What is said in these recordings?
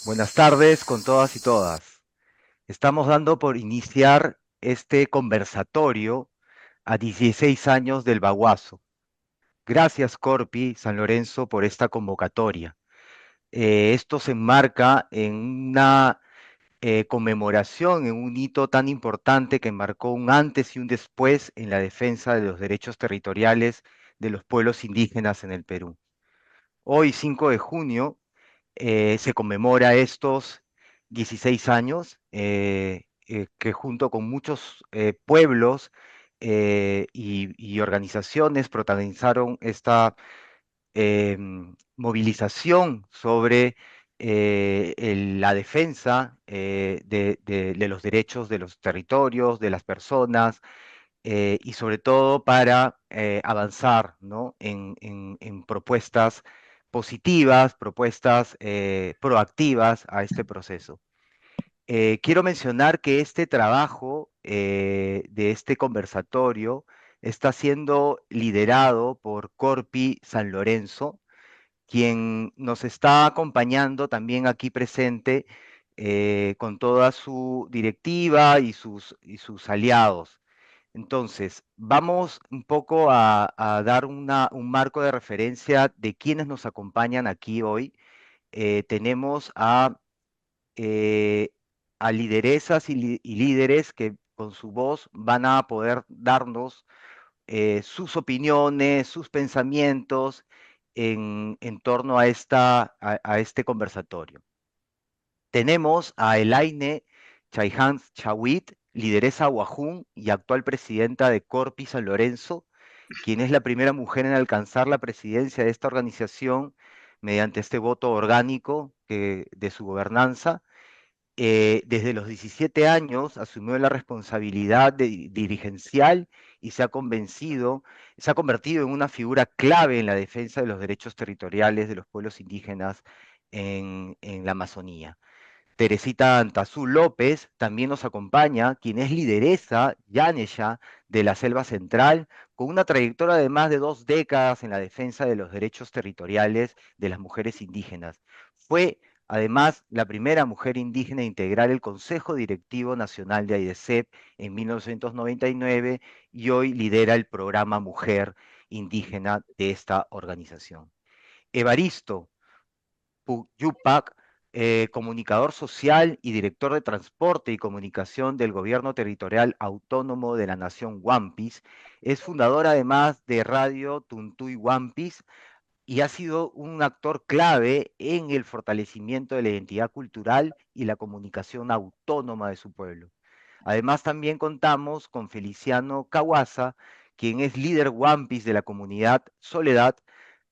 Buenas tardes con todas y todas. Estamos dando por iniciar este conversatorio a 16 años del Baguazo. Gracias, Corpi San Lorenzo, por esta convocatoria. Esto se enmarca en una conmemoración, en un hito tan importante que marcó un antes y un después en la defensa de los derechos territoriales de los pueblos indígenas en el Perú. Hoy, 5 de junio, se conmemora estos 16 años que junto con muchos pueblos y organizaciones protagonizaron esta movilización sobre la defensa de los derechos de los territorios, de las personas, y sobre todo para avanzar, ¿no? en propuestas positivas, propuestas proactivas a este proceso. Quiero mencionar que este trabajo de este conversatorio está siendo liderado por Corpi San Lorenzo, quien nos está acompañando también aquí presente con toda su directiva y sus aliados. Entonces, vamos un poco a dar un marco de referencia de quienes nos acompañan aquí hoy. Tenemos eh, a lideresas y líderes que con su voz van a poder darnos sus opiniones, sus pensamientos en torno a este conversatorio. Tenemos a Elaine Chaihans Chawit, lideresa Wajún y actual presidenta de Corpi San Lorenzo, quien es la primera mujer en alcanzar la presidencia de esta organización mediante este voto orgánico de su gobernanza. Desde los 17 años asumió la responsabilidad dirigencial y se ha convertido en una figura clave en la defensa de los derechos territoriales de los pueblos indígenas en la Amazonía. Teresita Antazú López también nos acompaña, quien es lideresa Yanesha de la Selva Central, con una trayectoria de más de 2 décadas en la defensa de los derechos territoriales de las mujeres indígenas. Fue además la primera mujer indígena a integrar el Consejo Directivo Nacional de AIDESEP en 1999 y hoy lidera el programa Mujer Indígena de esta organización. Evaristo Yupac, comunicador social y director de transporte y comunicación del Gobierno Territorial Autónomo de la Nación Wampis. Es fundador además de Radio Tuntuy Wampis y ha sido un actor clave en el fortalecimiento de la identidad cultural y la comunicación autónoma de su pueblo. Además, también contamos con Feliciano Caguaza, quien es líder Wampis de la comunidad Soledad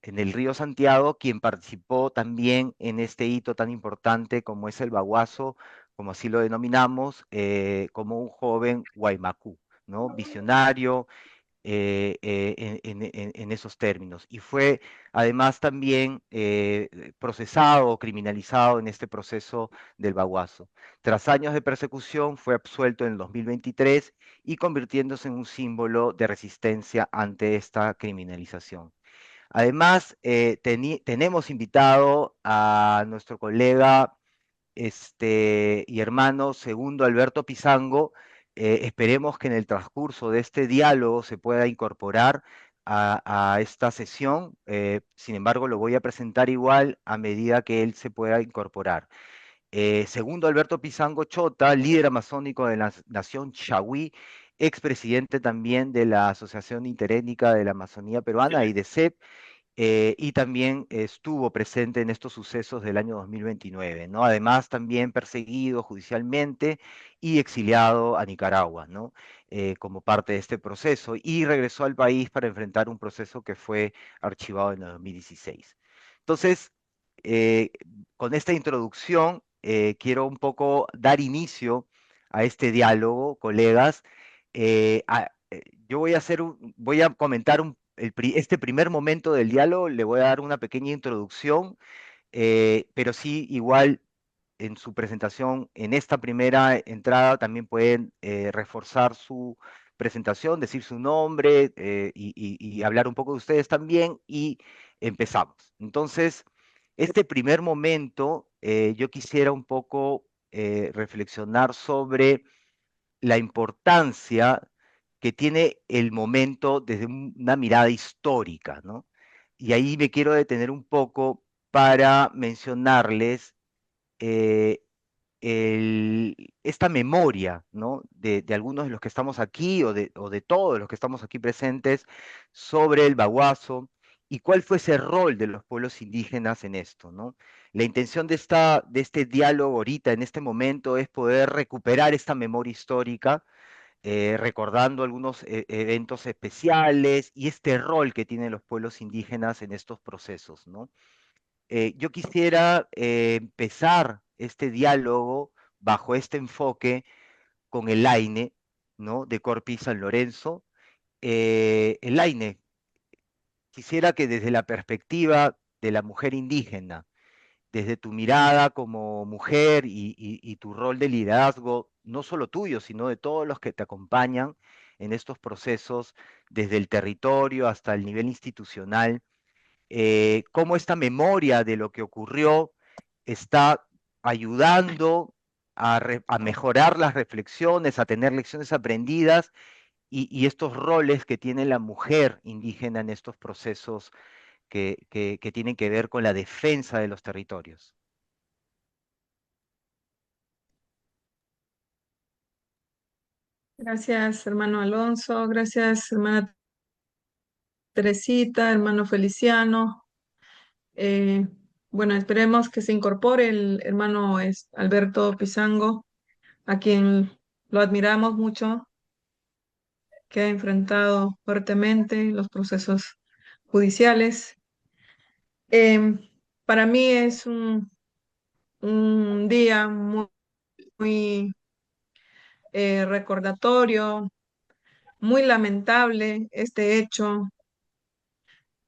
en el río Santiago, quien participó también en este hito tan importante como es el Baguazo, como así lo denominamos, como un joven Guaymacú, ¿no? Visionario, en esos términos. Y fue además también procesado o criminalizado en este proceso del Baguazo. Tras años de persecución, fue absuelto en el 2023 y convirtiéndose en un símbolo de resistencia ante esta criminalización. Además, tenemos invitado a nuestro colega y hermano segundo Alberto Pizango. Esperemos que en el transcurso de este diálogo se pueda incorporar a esta sesión. Sin embargo, lo voy a presentar igual a medida que él se pueda incorporar. Segundo Alberto Pizango Chota, líder amazónico de la Nación Chawi, expresidente también de la Asociación Interétnica de la Amazonía Peruana, IDECEP, y también estuvo presente en estos sucesos del año 2029, ¿no? Además, también perseguido judicialmente y exiliado a Nicaragua, ¿no? Como parte de este proceso, y regresó al país para enfrentar un proceso que fue archivado en el 2016. Entonces, eh, con esta introducción, quiero un poco dar inicio a este diálogo, colegas. Yo voy a comentar este primer momento del diálogo, le voy a dar una pequeña introducción, pero sí, igual en su presentación, en esta primera entrada, también pueden reforzar su presentación, decir su nombre y hablar un poco de ustedes también y empezamos. Entonces, este primer momento, yo quisiera un poco reflexionar sobre la importancia que tiene el momento desde una mirada histórica, ¿no? Y ahí me quiero detener un poco para mencionarles eh, esta memoria, ¿no? De algunos de los que estamos aquí o de todos los que estamos aquí presentes sobre el Baguazo y cuál fue ese rol de los pueblos indígenas en esto, ¿no? La intención de este diálogo ahorita, en este momento, es poder recuperar esta memoria histórica, recordando algunos eventos especiales y este rol que tienen los pueblos indígenas en estos procesos, ¿no? Yo quisiera empezar este diálogo bajo este enfoque con el AINE, ¿no? De Corpi San Lorenzo. El AINE, quisiera que desde la perspectiva de la mujer indígena, desde tu mirada como mujer y tu rol de liderazgo, no solo tuyo, sino de todos los que te acompañan en estos procesos, desde el territorio hasta el nivel institucional, cómo esta memoria de lo que ocurrió está ayudando a mejorar las reflexiones, a tener lecciones aprendidas y estos roles que tiene la mujer indígena en estos procesos que tienen que ver con la defensa de los territorios. Gracias, hermano Alonso. Gracias, hermana Teresita, hermano Feliciano. Eh, bueno, esperemos que se incorpore el hermano Alberto Pizango, a quien lo admiramos mucho, que ha enfrentado fuertemente los procesos judiciales. Eh, para mí es un día muy recordatorio, muy lamentable este hecho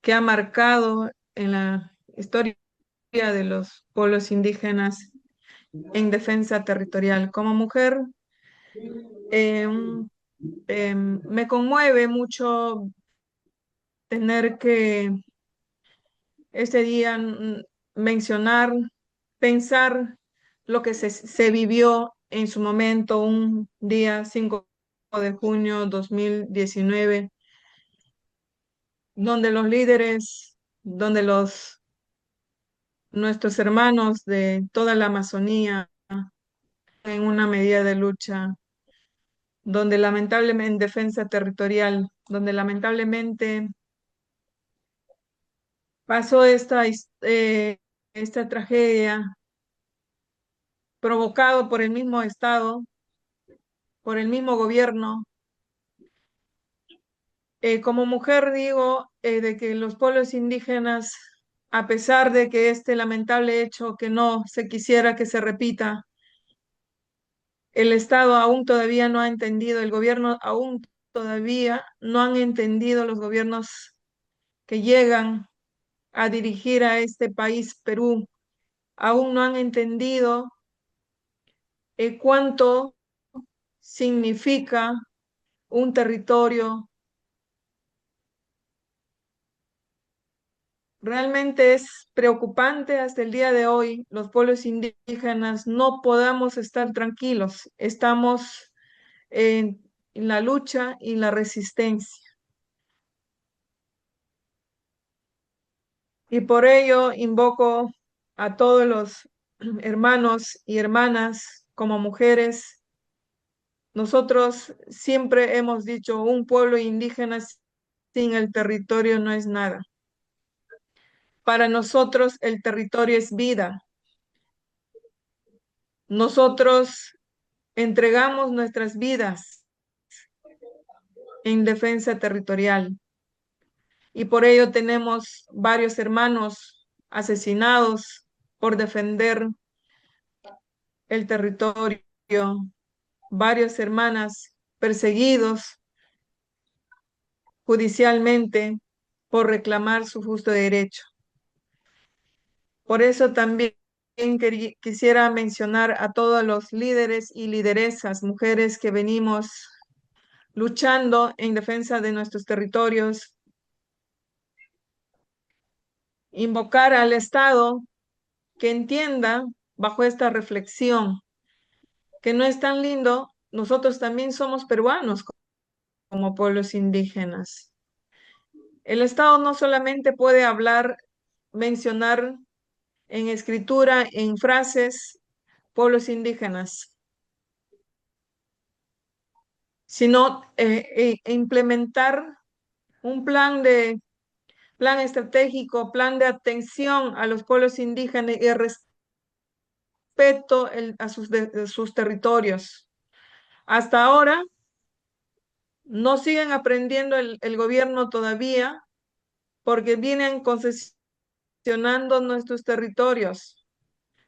que ha marcado en la historia de los pueblos indígenas en defensa territorial. Como mujer, eh, un- me conmueve mucho tener que este día mencionar, pensar lo que se vivió en su momento, un día 5 de junio 2019, donde los líderes, donde nuestros hermanos de toda la Amazonía en una medida de lucha, donde lamentablemente en defensa territorial, donde lamentablemente pasó esta tragedia provocado por el mismo Estado, por el mismo gobierno. Como mujer digo de que los pueblos indígenas, a pesar de que este lamentable hecho que no se quisiera que se repita, el Estado aún todavía no ha entendido, el gobierno aún todavía no han entendido los gobiernos que llegan a dirigir a este país, Perú, aún no han entendido cuánto significa un territorio. Realmente es preocupante hasta el día de hoy, los pueblos indígenas no podamos estar tranquilos, estamos en la lucha y la resistencia. Y por ello invoco a todos los hermanos y hermanas como mujeres. Nosotros siempre hemos dicho, un pueblo indígena sin el territorio no es nada. Para nosotros el territorio es vida. Nosotros entregamos nuestras vidas en defensa territorial y por ello tenemos varios hermanos asesinados por defender el territorio, varias hermanas perseguidos judicialmente por reclamar su justo derecho. Por eso también quisiera mencionar a todos los líderes y lideresas, mujeres que venimos luchando en defensa de nuestros territorios, invocar al Estado que entienda bajo esta reflexión que no es tan lindo, nosotros también somos peruanos como pueblos indígenas. El Estado no solamente puede hablar, mencionar en escritura, en frases, pueblos indígenas, sino implementar un plan estratégico, plan de atención a los pueblos indígenas y respeto a sus territorios. Hasta ahora no siguen aprendiendo el gobierno todavía porque vienen concesionando nuestros territorios,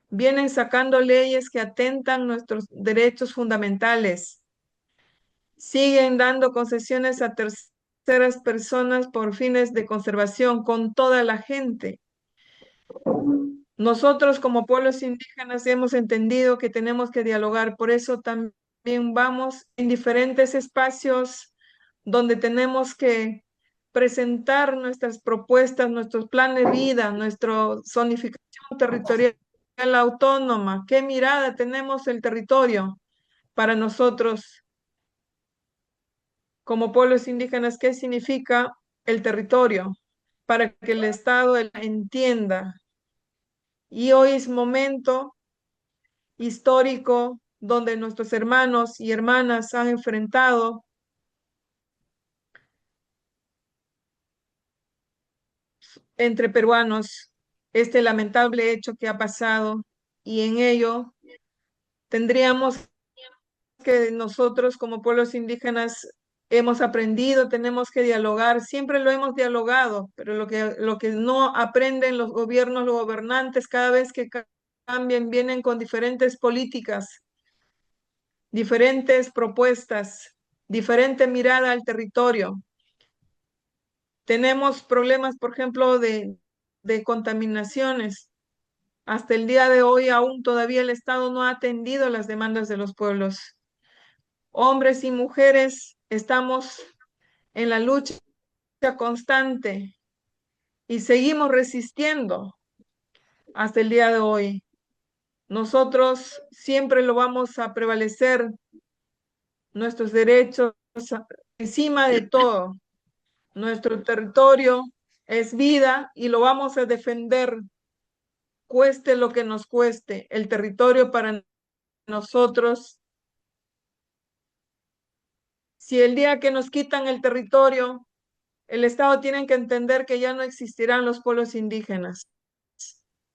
vienen sacando leyes que atentan nuestros derechos fundamentales, siguen dando concesiones a terceras personas por fines de conservación con toda la gente. Nosotros como pueblos indígenas hemos entendido que tenemos que dialogar, por eso también vamos en diferentes espacios donde tenemos que presentar nuestras propuestas, nuestros planes de vida, nuestra zonificación territorial autónoma, qué mirada tenemos el territorio para nosotros como pueblos indígenas, qué significa el territorio, para que el Estado entienda. Y hoy es momento histórico donde nuestros hermanos y hermanas han enfrentado entre peruanos este lamentable hecho que ha pasado y en ello tendríamos que nosotros como pueblos indígenas hemos aprendido, tenemos que dialogar, siempre lo hemos dialogado, pero lo que no aprenden los gobiernos, los gobernantes, cada vez que cambian, vienen con diferentes políticas, diferentes propuestas, diferente mirada al territorio. Tenemos problemas, por ejemplo, de contaminaciones. Hasta el día de hoy aún todavía el Estado no ha atendido las demandas de los pueblos. Hombres y mujeres estamos en la lucha constante y seguimos resistiendo hasta el día de hoy. Nosotros siempre lo vamos a prevalecer, nuestros derechos encima de todo. Nuestro territorio es vida y lo vamos a defender, cueste lo que nos cueste. El territorio para nosotros, si el día que nos quitan el territorio, el Estado tiene que entender que ya no existirán los pueblos indígenas.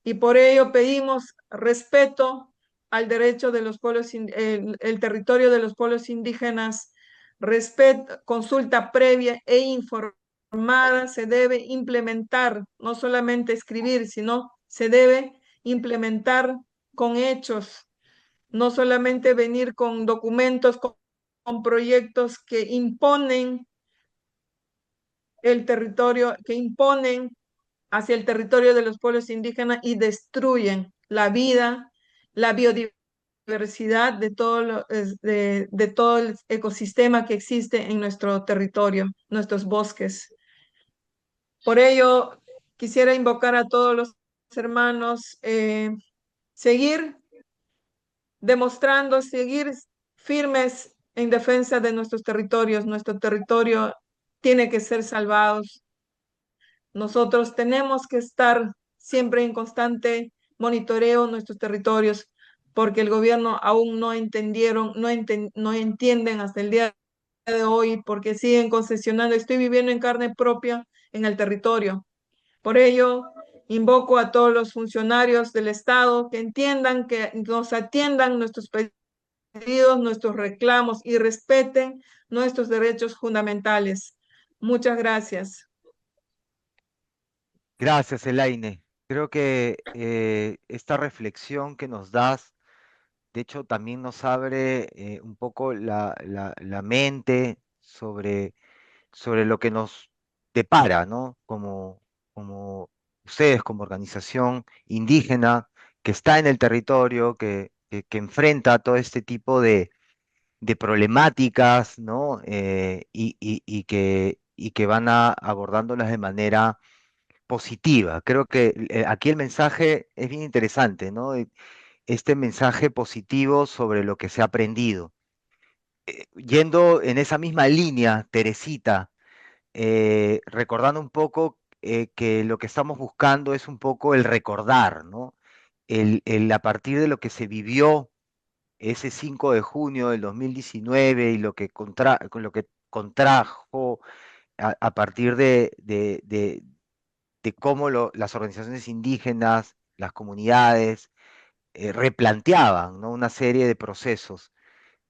Y por ello pedimos respeto al derecho de los pueblos, el territorio de los pueblos indígenas, respeto, consulta previa e informada se debe implementar, no solamente escribir, sino se debe implementar con hechos, no solamente venir con documentos, con proyectos que imponen el territorio, que imponen hacia el territorio de los pueblos indígenas y destruyen la vida, la biodiversidad de todo el ecosistema que existe en nuestro territorio, nuestros bosques. Por ello, quisiera invocar a todos los hermanos, seguir demostrando, seguir firmes en defensa de nuestros territorios. Nuestro territorio tiene que ser salvado. Nosotros tenemos que estar siempre en constante monitoreo en nuestros territorios porque el gobierno aún no entendieron, no entienden hasta el día de hoy porque siguen concesionando. Estoy viviendo en carne propia en el territorio. Por ello, invoco a todos los funcionarios del Estado que entiendan, que nos atiendan nuestros pedidos, nuestros reclamos y respeten nuestros derechos fundamentales. Muchas gracias. Gracias, Elaine. Creo que esta reflexión que nos das, de hecho, también nos abre un poco la mente sobre lo que nos depara, ¿no? Como ustedes, como organización indígena que está en el territorio, que enfrenta todo este tipo de problemáticas, ¿no? Y que van abordándolas de manera positiva. Creo que aquí el mensaje es bien interesante, ¿no? Este mensaje positivo sobre lo que se ha aprendido. Yendo en esa misma línea, Teresita, recordando un poco que lo que estamos buscando es un poco el recordar, ¿no? A partir de lo que se vivió ese 5 de junio del 2019 y con lo que contrajo a partir de cómo las organizaciones indígenas, las comunidades, replanteaban, ¿no? Una serie de procesos.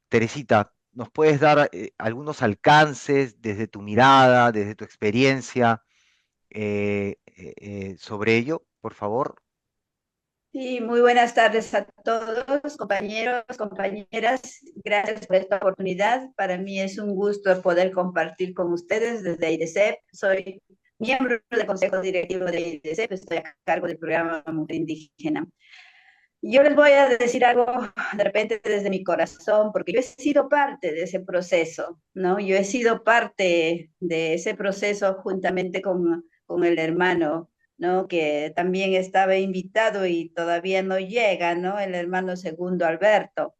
Teresita, ¿nos puedes dar algunos alcances desde tu mirada, desde tu experiencia sobre ello, por favor? Sí, muy buenas tardes a todos, compañeros, compañeras. Gracias por esta oportunidad. Para mí es un gusto poder compartir con ustedes desde IDECEP. Soy miembro del Consejo Directivo de IDECEP, estoy a cargo del programa Mujer Indígena. Yo les voy a decir algo de repente desde mi corazón, porque yo he sido parte de ese proceso, ¿no? Yo he sido parte de ese proceso juntamente con el hermano, ¿no? Que también estaba invitado y todavía no llega, ¿no? El hermano segundo Alberto.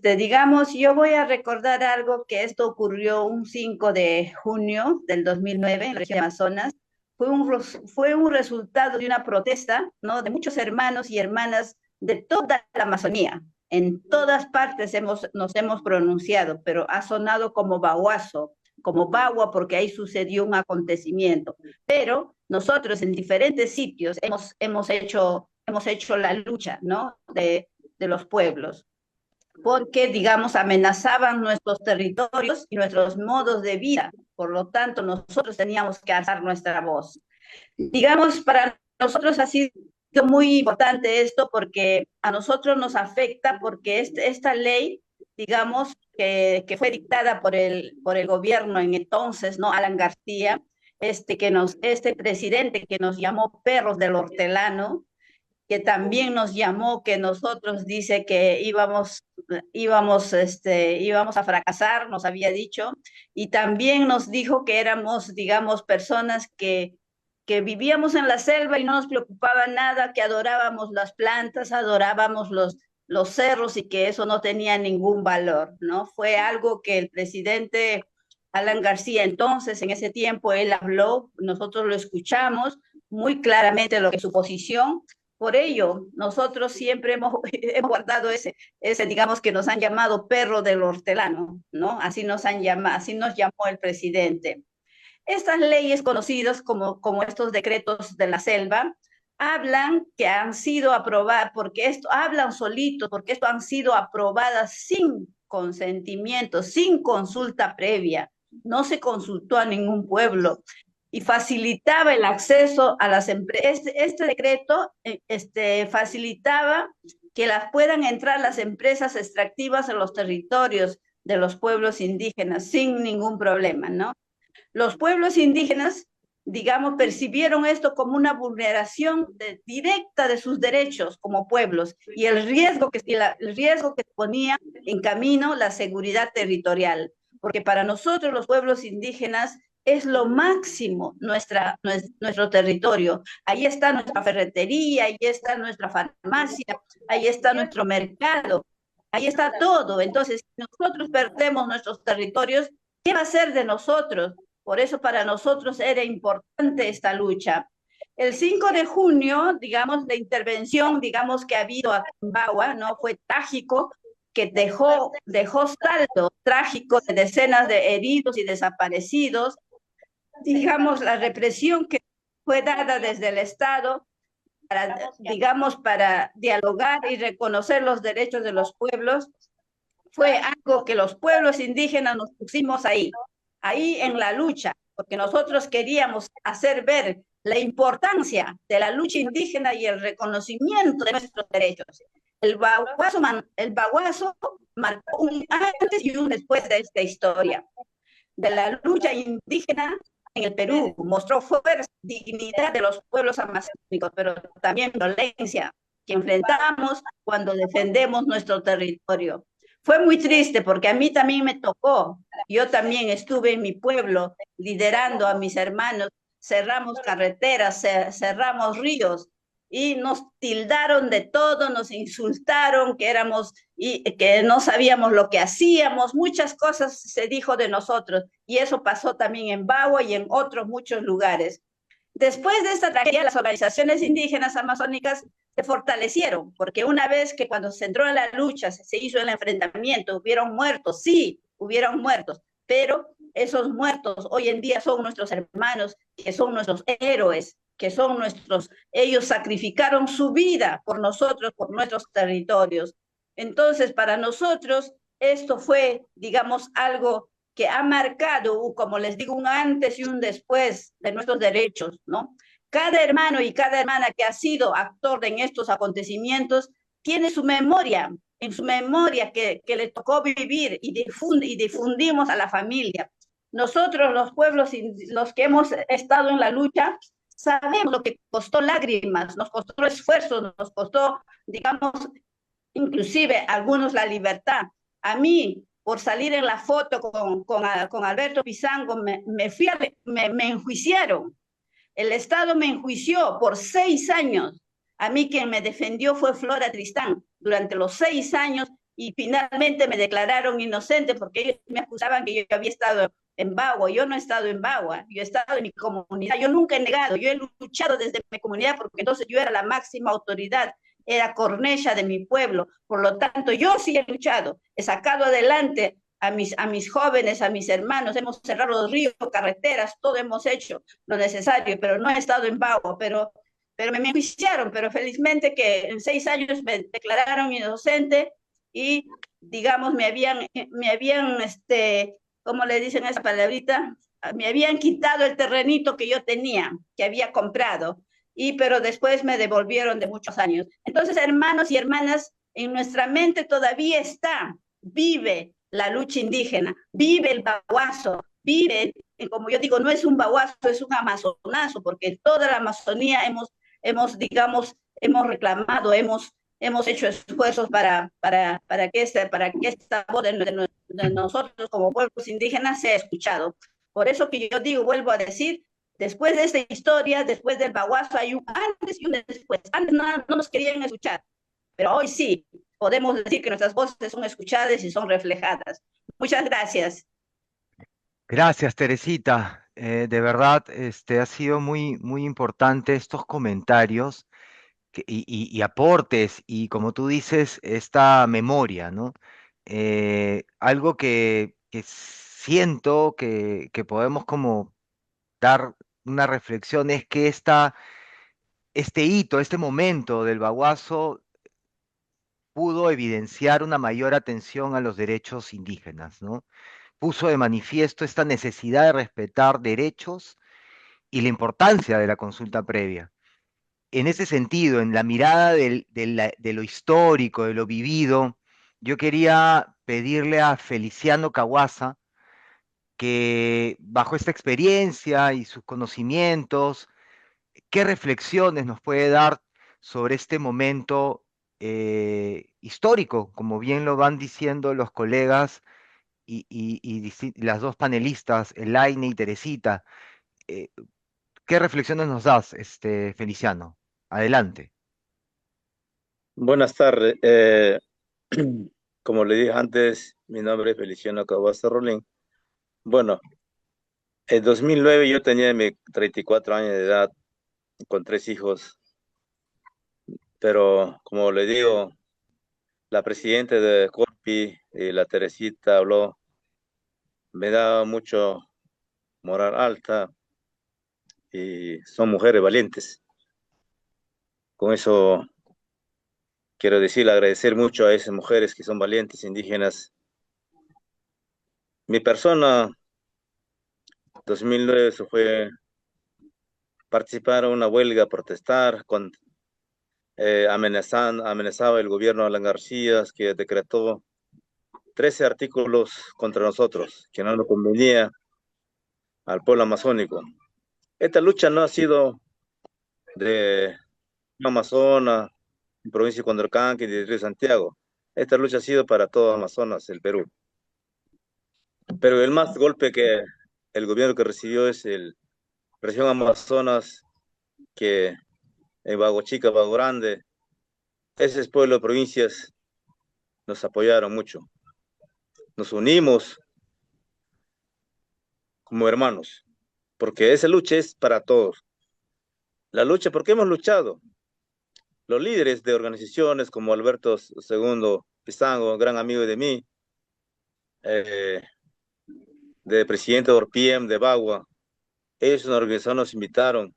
Digamos, yo voy a recordar algo que esto ocurrió un 5 de junio del 2009 en la región de Amazonas. Fue un resultado de una protesta, ¿no? De muchos hermanos y hermanas de toda la Amazonía. En todas partes nos hemos pronunciado, pero ha sonado como baguazo, como bagua, porque ahí sucedió un acontecimiento. Pero nosotros en diferentes sitios hemos hecho la lucha, ¿no? De los pueblos porque, digamos, amenazaban nuestros territorios y nuestros modos de vida. Por lo tanto, nosotros teníamos que alzar nuestra voz. Digamos, para nosotros ha sido muy importante esto porque a nosotros nos afecta porque esta ley, digamos, que fue dictada por el gobierno en entonces, ¿no? Alan García, este presidente que nos llamó perros del hortelano, que también nos llamó, que nosotros dice que íbamos a fracasar, nos había dicho, y también nos dijo que éramos, digamos, personas que vivíamos en la selva y no nos preocupaba nada, que adorábamos las plantas, adorábamos los cerros y que eso no tenía ningún valor, ¿no? Fue algo que el presidente Alan García entonces, en ese tiempo, él habló, nosotros lo escuchamos muy claramente lo que su posición, por ello, nosotros siempre hemos guardado digamos que nos han llamado perro del hortelano, ¿no? Así nos han llamado, así nos llamó el presidente. Estas leyes conocidas como estos decretos de la selva hablan que han sido aprobadas, porque esto hablan solitos, porque esto han sido aprobadas sin consentimiento, sin consulta previa. No se consultó a ningún pueblo y facilitaba el acceso a las empresas. Este decreto facilitaba que las puedan entrar las empresas extractivas en los territorios de los pueblos indígenas sin ningún problema, ¿no? Los pueblos indígenas, digamos, percibieron esto como una vulneración directa de sus derechos como pueblos y el riesgo que ponía en camino la seguridad territorial. Porque para nosotros los pueblos indígenas es lo máximo nuestro territorio. Ahí está nuestra ferretería, ahí está nuestra farmacia, ahí está nuestro mercado, ahí está todo. Entonces, si nosotros perdemos nuestros territorios, ¿qué va a ser de nosotros? Por eso para nosotros era importante esta lucha. El 5 de junio, digamos, la intervención, digamos, que ha habido aquí en Bagua, ¿no? Fue trágico, que dejó saldo trágico de decenas de heridos y desaparecidos. Digamos, la represión que fue dada desde el Estado para, digamos, para dialogar y reconocer los derechos de los pueblos, fue algo que los pueblos indígenas nos pusimos ahí en la lucha, porque nosotros queríamos hacer ver la importancia de la lucha indígena y el reconocimiento de nuestros derechos. El baguazo marcó un antes y un después de esta historia. De la lucha indígena en el Perú, mostró fuerza, dignidad de los pueblos amazónicos, pero también violencia que enfrentamos cuando defendemos nuestro territorio. fue muy triste porque a mí también me tocó. Yo también estuve en mi pueblo liderando a mis hermanos, cerramos carreteras, cerramos ríos y nos tildaron de todo, nos insultaron que éramos y que no sabíamos lo que hacíamos, muchas cosas se dijo de nosotros y eso pasó también en Bagua y en otros muchos lugares. Después de esta tragedia, las organizaciones indígenas amazónicas se fortalecieron, porque una vez que cuando se entró en la lucha, se hizo el enfrentamiento, hubieron muertos, sí, hubieron muertos, pero esos muertos hoy en día son nuestros hermanos, que son nuestros héroes, que son nuestros, ellos sacrificaron su vida por nosotros, por nuestros territorios. Entonces, para nosotros, esto fue, digamos, algo que ha marcado, como les digo, un antes y un después de nuestros derechos, ¿no? Cada hermano y cada hermana que ha sido actor en estos acontecimientos tiene su memoria, en su memoria que le tocó vivir y difundimos a la familia. Nosotros, los pueblos, los que hemos estado en la lucha, sabemos lo que costó lágrimas, nos costó esfuerzos, nos costó, digamos, inclusive algunos la libertad. A mí, por salir en la foto con Alberto Pizango, me enjuiciaron. El Estado me enjuició por 6 años. A mí quien me defendió fue Flora Tristán durante los 6 años y finalmente me declararon inocente porque ellos me acusaban que yo había estado en Bagua. Yo no he estado en Bagua, yo he estado en mi comunidad. Yo nunca he negado, yo he luchado desde mi comunidad porque entonces yo era la máxima autoridad, era cornella de mi pueblo. Por lo tanto, yo sí he luchado, he sacado adelante a mis jóvenes, a mis hermanos, hemos cerrado los ríos, carreteras, todo hemos hecho lo necesario, pero no he estado en Bagua, pero me enjuiciaron, pero felizmente que en 6 años me declararon inocente y, digamos, ¿cómo le dicen esa palabrita? Me habían quitado el terrenito que yo tenía, que había comprado, pero después me devolvieron de muchos años. Entonces, hermanos y hermanas, en nuestra mente todavía está, vive la lucha indígena, vive el baguazo, vive, como yo digo, no es un baguazo, es un amazonazo, porque toda la Amazonía digamos, hemos reclamado, hemos hecho esfuerzos que esta voz de nosotros como pueblos indígenas sea escuchado. Por eso que yo digo, vuelvo a decir, después de esta historia, después del baguazo, hay un antes y un después. Antes no nos querían escuchar, pero hoy sí, podemos decir que nuestras voces son escuchadas y son reflejadas. Muchas gracias. Gracias, Teresita. De verdad, ha sido muy, muy importante estos comentarios y aportes y, como tú dices, esta memoria, ¿no? Algo que siento que podemos como dar una reflexión es que este hito, este momento del Baguazo pudo evidenciar una mayor atención a los derechos indígenas, ¿no? Puso de manifiesto esta necesidad de respetar derechos y la importancia de la consulta previa. En ese sentido, en la mirada de lo histórico, de lo vivido, yo quería pedirle a Feliciano Caguasa que bajo esta experiencia y sus conocimientos, ¿qué reflexiones nos puede dar sobre este momento histórico, como bien lo van diciendo los colegas y las dos panelistas, Elaine y Teresita? eh, ¿Qué reflexiones nos das, Feliciano? Adelante. Buenas tardes. Como le dije antes, mi nombre es Feliciano Cabaza Rolín. Bueno, en 2009 yo tenía 34 años de edad con 3 hijos, pero como le digo, la presidenta de Corpi, la Teresita, habló, me da mucho moral alta y son mujeres valientes. Con eso quiero decir, agradecer mucho a esas mujeres que son valientes, indígenas. Mi persona, 2009, eso fue participar en una huelga, protestar, amenazaba el gobierno de Alan García, que decretó 13 artículos contra nosotros, que no nos convenía al pueblo amazónico. Esta lucha no ha sido de Amazonas, en provincia de Condorcanqui, de Río Santiago. esta lucha ha sido para todo Amazonas, el Perú. Pero el más golpe que el gobierno que recibió es el región Amazonas, que en Bago Chica, Bago Grande, esos pueblos, provincias, nos apoyaron mucho. Nos unimos como hermanos, porque esa lucha es para todos. La lucha, porque hemos luchado. Los líderes de organizaciones como Alberto II Pizango, gran amigo de mí, eh, de presidente de Orpiem, de Bagua, ellos nos organizaron, nos invitaron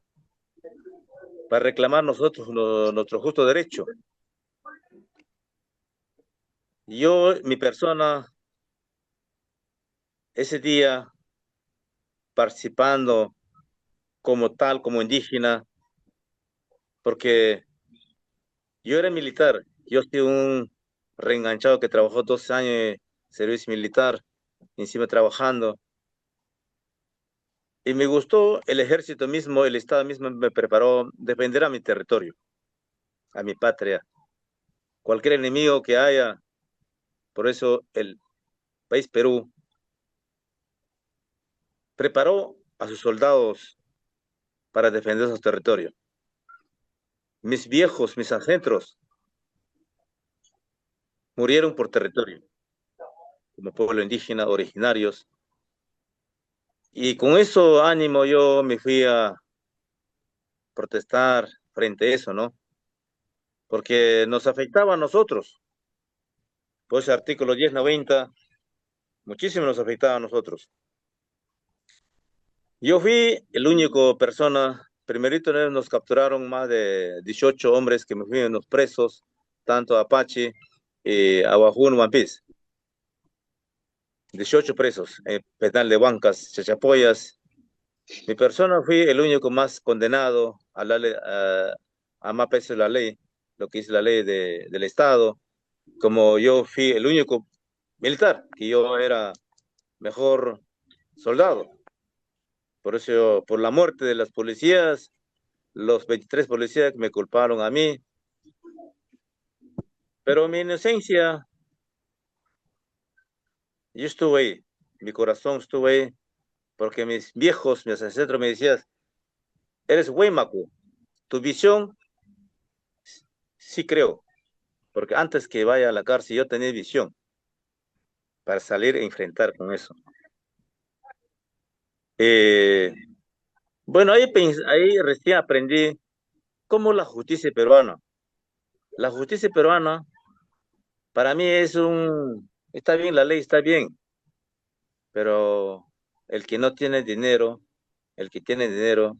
para reclamar nosotros nuestro justo derecho. Yo, mi persona, ese día, participando como tal, como indígena, porque yo era militar, yo soy un reenganchado que trabajó 12 años de servicio militar, encima trabajando, y me gustó el ejército mismo, el Estado mismo me preparó defender a mi territorio, a mi patria, cualquier enemigo que haya. Por eso el país Perú preparó a sus soldados para defender sus territorios. Mis viejos, mis ancestros, murieron por territorio, como pueblo indígena, originarios. Y con eso ánimo yo me fui a protestar frente a eso, ¿no? Porque nos afectaba a nosotros. Pues ese artículo 1090, muchísimo nos afectaba a nosotros. Yo fui el único persona, primerito nos capturaron más de 18 hombres que me fueron los presos, tanto Apache y Aguajún, Mampis. 18 presos, penal de Huancas, Chachapoyas. Mi persona fui el único más condenado a, a más peso de la ley, lo que es la ley del Estado, como yo fui el único militar, que yo era mejor soldado. Por eso, por la muerte de las policías, los 23 policías me culparon a mí, pero mi inocencia, yo estuve ahí, mi corazón estuvo ahí, porque mis viejos, mis ancestros me decían, eres Huaymacu, tu visión, sí creo, porque antes que vaya a la cárcel yo tenía visión para salir e enfrentar con eso. Eh, bueno, ahí recién aprendí cómo la justicia peruana. La justicia peruana, para mí está bien, la ley está bien, pero el que no tiene dinero, el que tiene dinero,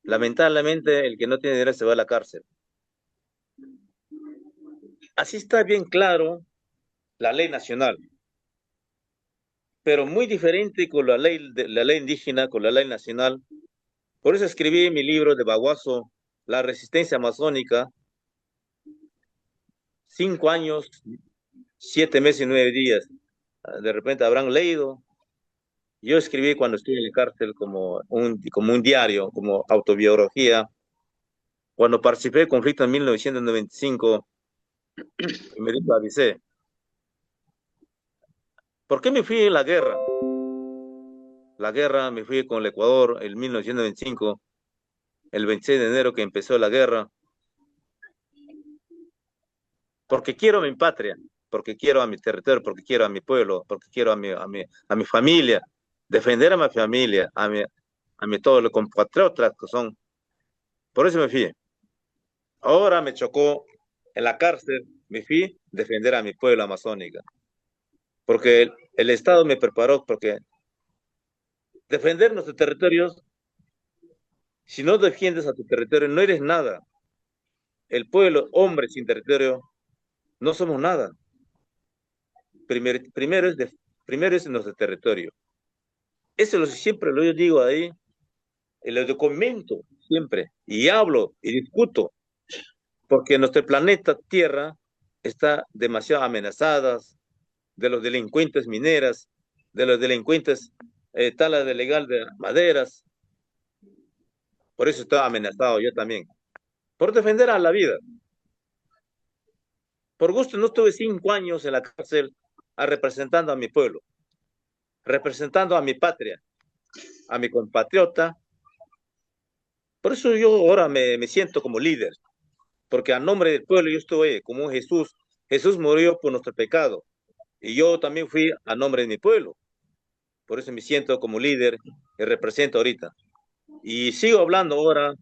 lamentablemente el que no tiene dinero se va a la cárcel. Así está bien claro la ley nacional, pero muy diferente con la ley indígena, con la ley nacional. Por eso escribí mi libro de Baguazo, La resistencia amazónica, 5 años, 7 meses y 9 días. De repente habrán leído. Yo escribí cuando estuve en la cárcel como un diario, como autobiografía. Cuando participé del conflicto en 1995, me dijo, avisé, ¿por qué me fui en la guerra? La guerra, me fui con el Ecuador en 1925, el 26 de enero que empezó la guerra, porque quiero a mi patria, porque quiero a mi territorio, porque quiero a mi pueblo, porque quiero a mi familia, defender a mi familia, a mi todos los compatriotas que son. Por eso me fui. Ahora me chocó en la cárcel, me fui a defender a mi pueblo amazónica, porque el Estado me preparó, porque defender nuestros territorios, si no defiendes a tu territorio, no eres nada. El pueblo, hombre sin territorio, no somos nada. Primero es nuestro territorio. Eso siempre lo yo digo ahí, y lo documento siempre, y hablo y discuto, porque nuestro planeta Tierra está demasiado amenazada de los delincuentes mineras, de los delincuentes tala de legal de maderas. Por eso está amenazado yo también, por defender a la vida. Por gusto no estuve 5 años en la cárcel representando a mi pueblo, representando a mi patria, a mi compatriota. Por eso yo ahora me siento como líder, porque a nombre del pueblo yo estuve como Jesús. Jesús murió por nuestro pecado y yo también fui a nombre de mi pueblo. Por eso me siento como líder y represento ahorita. Y sigo hablando ahora.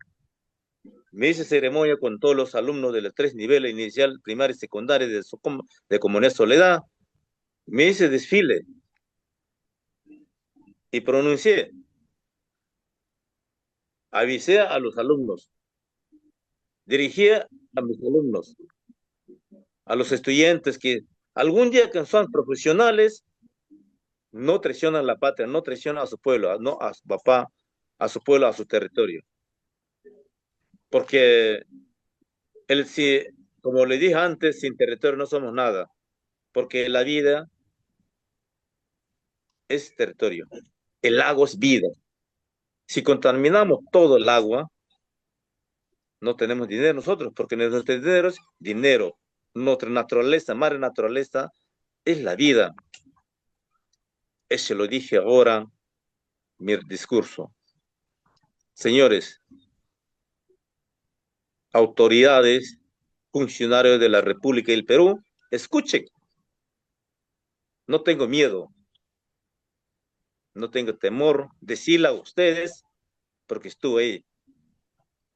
Me hice ceremonia con todos los alumnos de los 3 niveles, inicial, primaria y secundaria de Comunidad Soledad. Me hice desfile y pronuncié, avisé a los alumnos, dirigí a mis alumnos, a los estudiantes que algún día que son profesionales, no traicionan la patria, no traicionan a su pueblo, no a su papá, a su pueblo, a su territorio. Porque si, como le dije antes, sin territorio no somos nada. Porque la vida es territorio. El lago es vida. Si contaminamos todo el agua, no tenemos dinero nosotros, porque nuestro dinero es dinero. Nuestra naturaleza, madre naturaleza, es la vida. Eso lo dije ahora, mi discurso. Señores, autoridades, funcionarios de la República del Perú, escuchen, no tengo miedo, no tengo temor, decirle a ustedes, porque estuve ahí.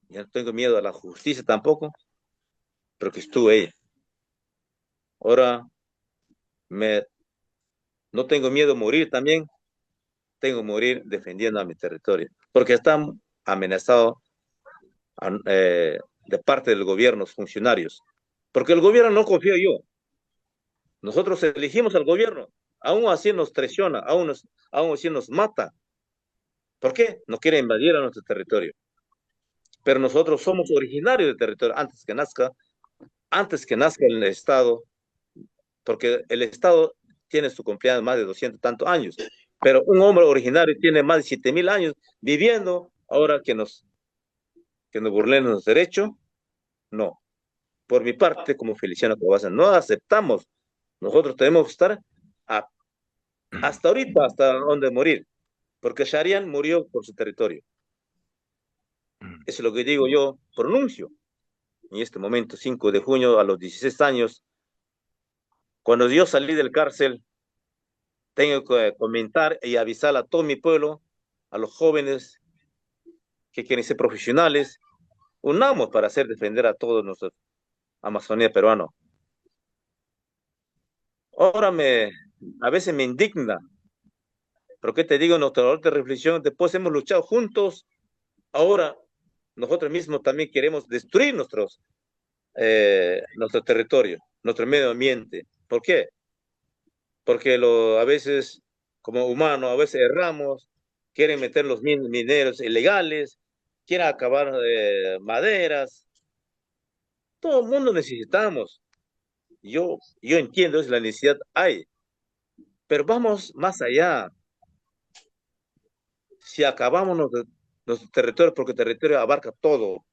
Ya no tengo miedo a la justicia tampoco, porque estuve ahí. Ahora no tengo miedo a morir también, tengo que morir defendiendo a mi territorio, porque están amenazados de parte del gobierno, los funcionarios, porque el gobierno no confío yo. Nosotros elegimos al gobierno, aún así nos traiciona, aún así nos mata. ¿Por qué? No quiere invadir a nuestro territorio. Pero nosotros somos originarios del territorio antes que nazca el Estado, porque el Estado tiene su cumpleaños más de 200 tantos años, pero un hombre originario tiene más de 7.000 años viviendo, ahora que nos burlen los derechos, no. Por mi parte, como Feliciano Cobasa, no aceptamos. Nosotros tenemos que estar hasta ahorita, hasta donde morir, porque Sharian murió por su territorio. Eso es lo que digo yo, pronuncio. En este momento, 5 de junio, a los 16 años, cuando yo salí del cárcel, tengo que comentar y avisar a todo mi pueblo, a los jóvenes que quieren ser profesionales, unamos para hacer defender a todos nuestros Amazonía peruano. Ahora a veces me indigna, pero ¿qué te digo? Nuestra hora de reflexión, después hemos luchado juntos, ahora nosotros mismos también queremos destruir nuestro territorio, nuestro medio ambiente. ¿Por qué? Porque a veces, como humanos, a veces erramos, quieren meter los mineros ilegales, quieren acabar maderas. Todo el mundo necesitamos. Yo entiendo, es la necesidad hay, pero vamos más allá. Si acabamos nuestro territorio, porque el territorio abarca todo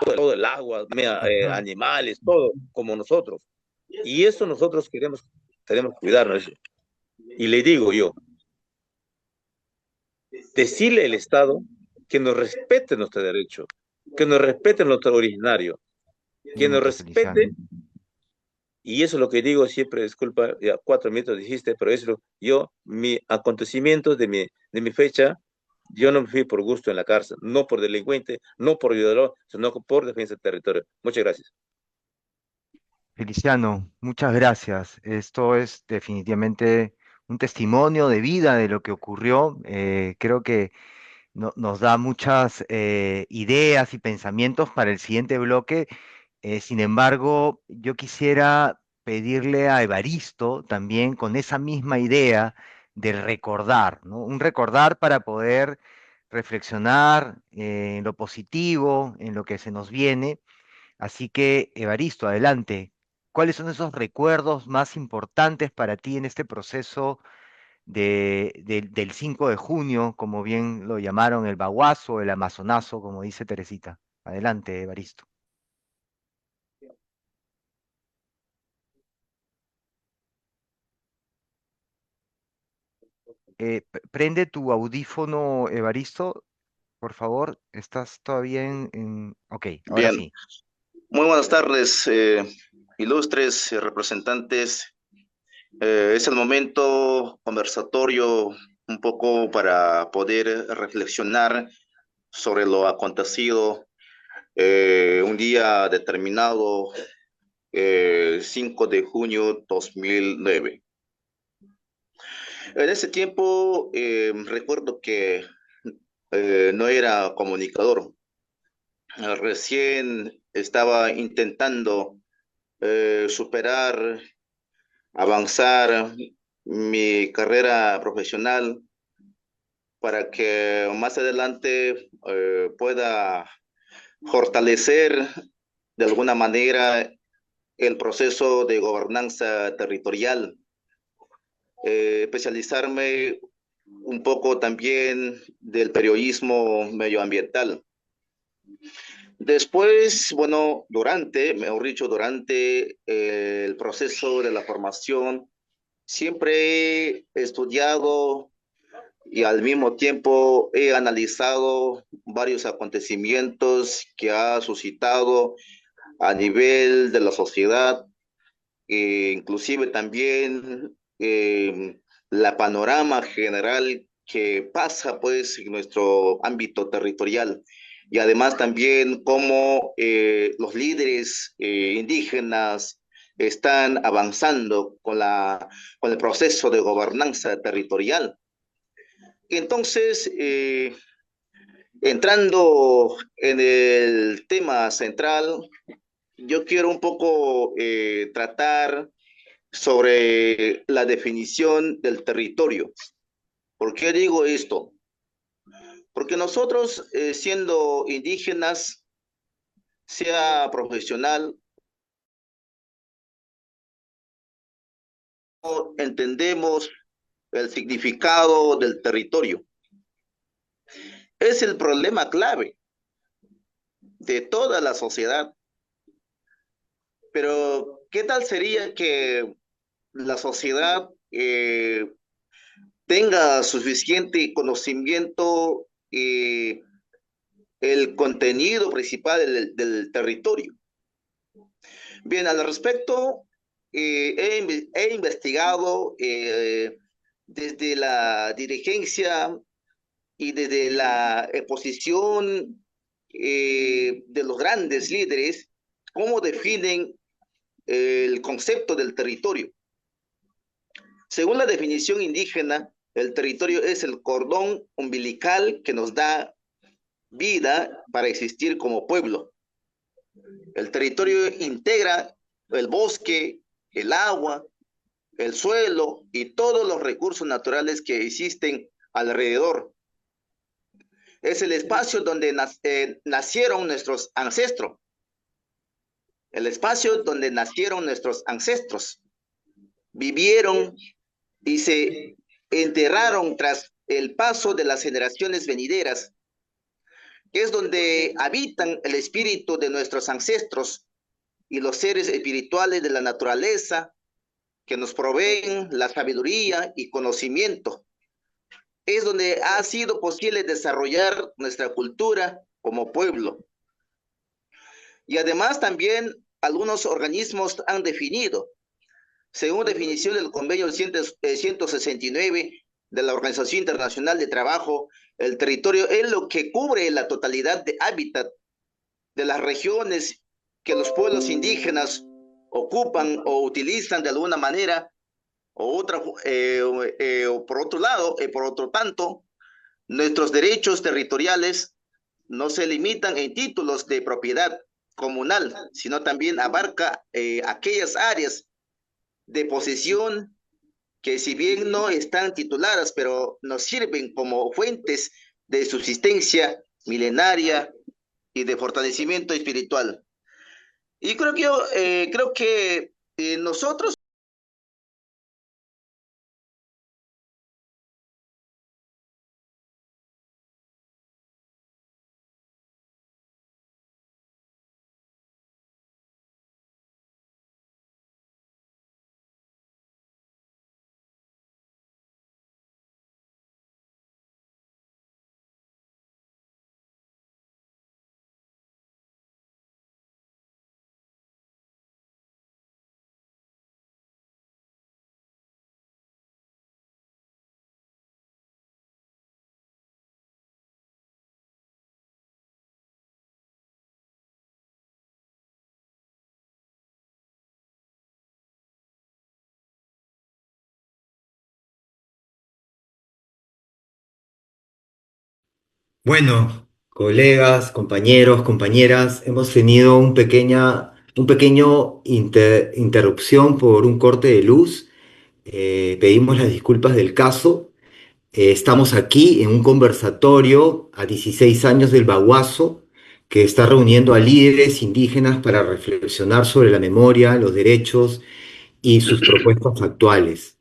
el agua, animales, todo, como nosotros. Y eso nosotros tenemos que cuidarnos. Y le digo yo, decirle al Estado que nos respete nuestro derecho, que nos respete nuestro originario, que nos Minuto, Feliciano. respete. Y eso es lo que digo siempre, disculpa, ya 4 minutos dijiste, pero eso mi acontecimiento de mi fecha, yo no me fui por gusto en la cárcel, no por delincuente, no por violador, sino por defensa del territorio. Muchas gracias. Feliciano, muchas gracias. Esto es definitivamente un testimonio de vida de lo que ocurrió. Creo que nos da muchas ideas y pensamientos para el siguiente bloque. Sin embargo, yo quisiera pedirle a Evaristo también con esa misma idea de recordar, ¿no? Un recordar para poder reflexionar en lo positivo, en lo que se nos viene. Así que, Evaristo, adelante. ¿Cuáles son esos recuerdos más importantes para ti en este proceso del 5 de junio, como bien lo llamaron, el baguazo, el amazonazo, como dice Teresita? Adelante, Evaristo. Prende tu audífono, Evaristo, por favor. ¿Estás todavía Ok, ahora Bien, sí. muy buenas tardes, ilustres representantes. Es el momento conversatorio un poco para poder reflexionar sobre lo acontecido un día determinado, 5 de junio 2009. En ese tiempo recuerdo que no era comunicador. Recién estaba intentando superar, avanzar mi carrera profesional para que más adelante pueda fortalecer de alguna manera el proceso de gobernanza territorial, especializarme un poco también del periodismo medioambiental. Después, bueno, mejor dicho, durante el proceso de la formación, siempre he estudiado y al mismo tiempo he analizado varios acontecimientos que ha suscitado a nivel de la sociedad, inclusive también la panorama general que pasa pues en nuestro ámbito territorial y además también cómo los líderes indígenas están avanzando con el proceso de gobernanza territorial. Entonces, entrando en el tema central, yo quiero un poco tratar sobre la definición del territorio. ¿Por qué digo esto? Porque nosotros, siendo indígenas, sea profesional, entendemos el significado del territorio. Es el problema clave de toda la sociedad. Pero, ¿qué tal sería que la sociedad tenga suficiente conocimiento y el contenido principal del territorio? Bien, al respecto, he investigado desde la dirigencia y desde la exposición de los grandes líderes, cómo definen el concepto del territorio. Según la definición indígena, el territorio es el cordón umbilical que nos da vida para existir como pueblo. El territorio integra el bosque, el agua, el suelo y todos los recursos naturales que existen alrededor. Es el espacio donde nacieron nuestros ancestros. El espacio donde nacieron nuestros ancestros. Vivieron y se enterraron tras el paso de las generaciones venideras. Es donde habitan el espíritu de nuestros ancestros y los seres espirituales de la naturaleza que nos proveen la sabiduría y conocimiento. Es donde ha sido posible desarrollar nuestra cultura como pueblo. Y además también algunos organismos han definido, según definición del convenio 169 de la Organización Internacional de Trabajo, el territorio es lo que cubre la totalidad de hábitat de las regiones que los pueblos indígenas ocupan o utilizan de alguna manera o otra, o por otro lado, por otro tanto, nuestros derechos territoriales no se limitan en títulos de propiedad comunal, sino también abarca aquellas áreas de posesión que si bien no están tituladas, pero nos sirven como fuentes de subsistencia milenaria y de fortalecimiento espiritual. Y creo que nosotros Bueno, colegas, compañeros, compañeras, hemos tenido un pequeño interrupción por un corte de luz. Pedimos las disculpas del caso. Estamos aquí en un conversatorio a 16 años del Baguazo que está reuniendo a líderes indígenas para reflexionar sobre la memoria, los derechos y sus propuestas actuales.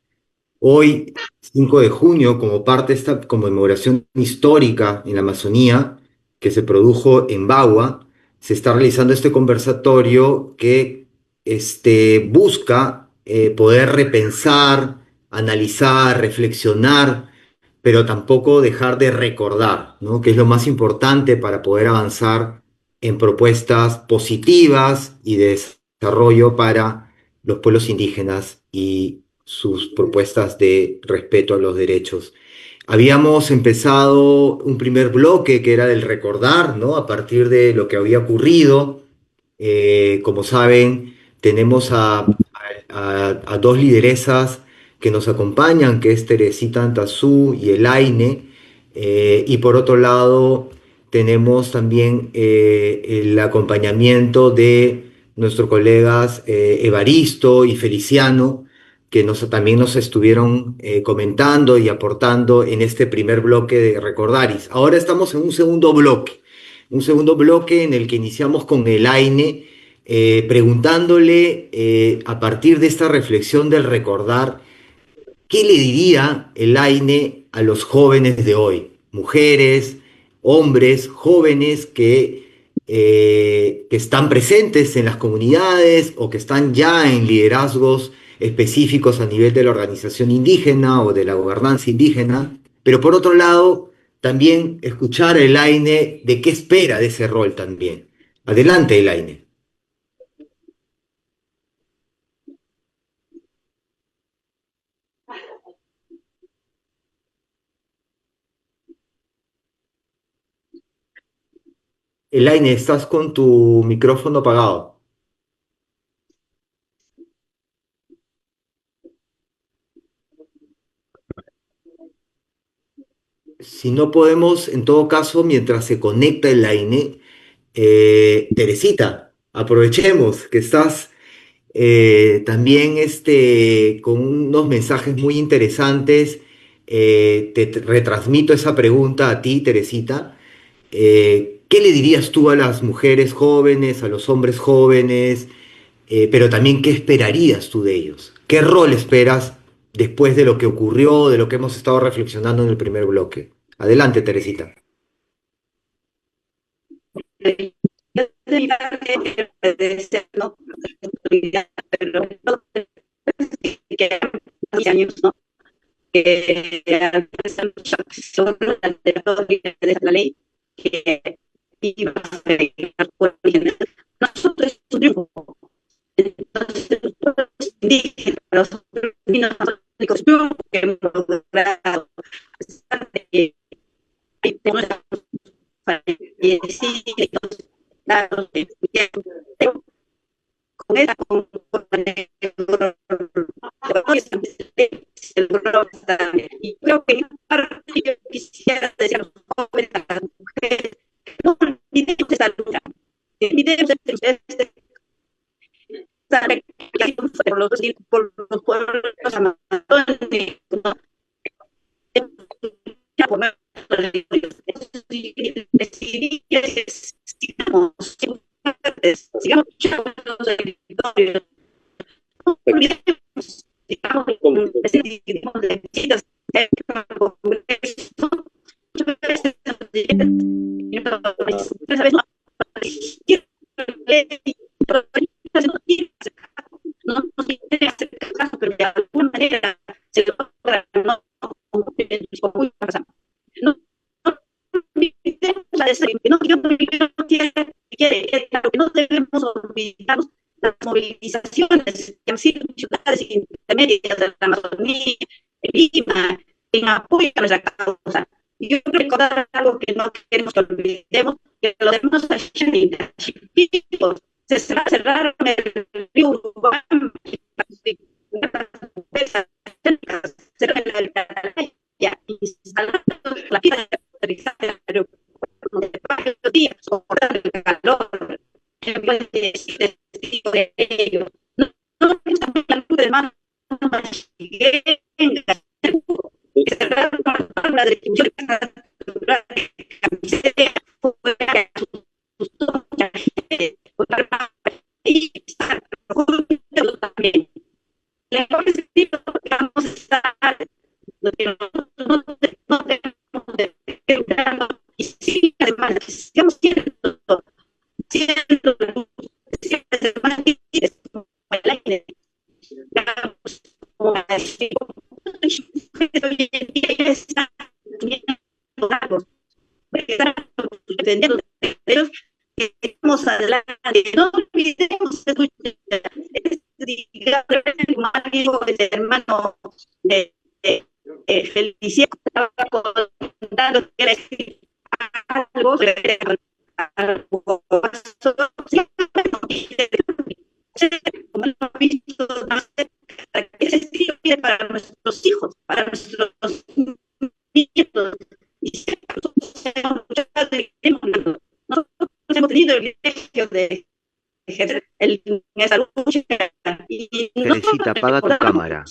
Hoy, 5 de junio, como parte de esta conmemoración histórica en la Amazonía que se produjo en Bagua, se está realizando este conversatorio que busca poder repensar, analizar, reflexionar, pero tampoco dejar de recordar, ¿no? Que es lo más importante para poder avanzar en propuestas positivas y de desarrollo para los pueblos indígenas y sus propuestas de respeto a los derechos. Habíamos empezado un primer bloque que era del recordar, ¿no? A partir de lo que había ocurrido. Como saben, tenemos a dos lideresas que nos acompañan, que es Teresita Antazú y Elaine. Y por otro lado, tenemos también el acompañamiento de nuestros colegas Evaristo y Feliciano, que también nos estuvieron comentando y aportando en este primer bloque de Recordaris. Ahora estamos en un segundo bloque en el que iniciamos con Elaine, preguntándole a partir de esta reflexión del recordar, ¿qué le diría Elaine a los jóvenes de hoy? Mujeres, hombres, jóvenes que están presentes en las comunidades o que están ya en liderazgos específicos a nivel de la organización indígena o de la gobernanza indígena, pero por otro lado, también escuchar a Elaine de qué espera de ese rol también. Adelante, Elaine. Elaine, estás con tu micrófono apagado. Si no podemos, en todo caso, mientras se conecta Elaine, Teresita, aprovechemos que estás también con unos mensajes muy interesantes. Te retransmito esa pregunta a ti, Teresita. ¿Qué le dirías tú a las mujeres jóvenes, a los hombres jóvenes? Pero también, ¿qué esperarías tú de ellos? ¿Qué rol esperas después de lo que ocurrió, de lo que hemos estado reflexionando en el primer bloque? Adelante, Teresita. Yo de mi parte, ¿no? Pero que años, ¿no? Que son de la ley que iba a ser nosotros es un triunfo. Entonces, los indígenas, los únicos triunfos que hemos logrado, que tenemos fallecidos, con esa y creo que en parte yo quisiera decir a los jóvenes, a las mujeres, no olvidemos esa lucha, olvidemos por los pueblos amazónicos, ¿no? Decidí que sigamos luchando los territorios, no olvidemos, digamos, decidimos de visitas muchas veces no nos quiere hacer caso, pero de alguna manera se logra, no, no, la no, yo no quiere, claro que no debemos olvidarnos las movilizaciones que han sido en ciudades intermedias de la Amazonía, en Lima, en apoyo a nuestra causa. Y yo quiero recordar algo que no queremos que olvidemos, que los demás se cerraron el río Uruguay, cerraron la instalaron la pista de aterrizaje del aeropuerto calor. Yo puedo decir testigo de ello. No, no, la luz de mano que cerraron la distribución de camisetas, asustó mucha gente, y también. Le vamos a decir que vamos a estar, que nosotros no tenemos de y sí, además, sigamos siendo siempre más como el aire. Hoy en día ya está dependiendo de ellos, que vamos adelante. No olvidemos el hermano de Felicia estaba contando que era algo para nuestros hijos, para nuestros nietos. Y nosotros hemos tenido el privilegio de ejercer esa lucha. Y Teresita, apaga tu cámara.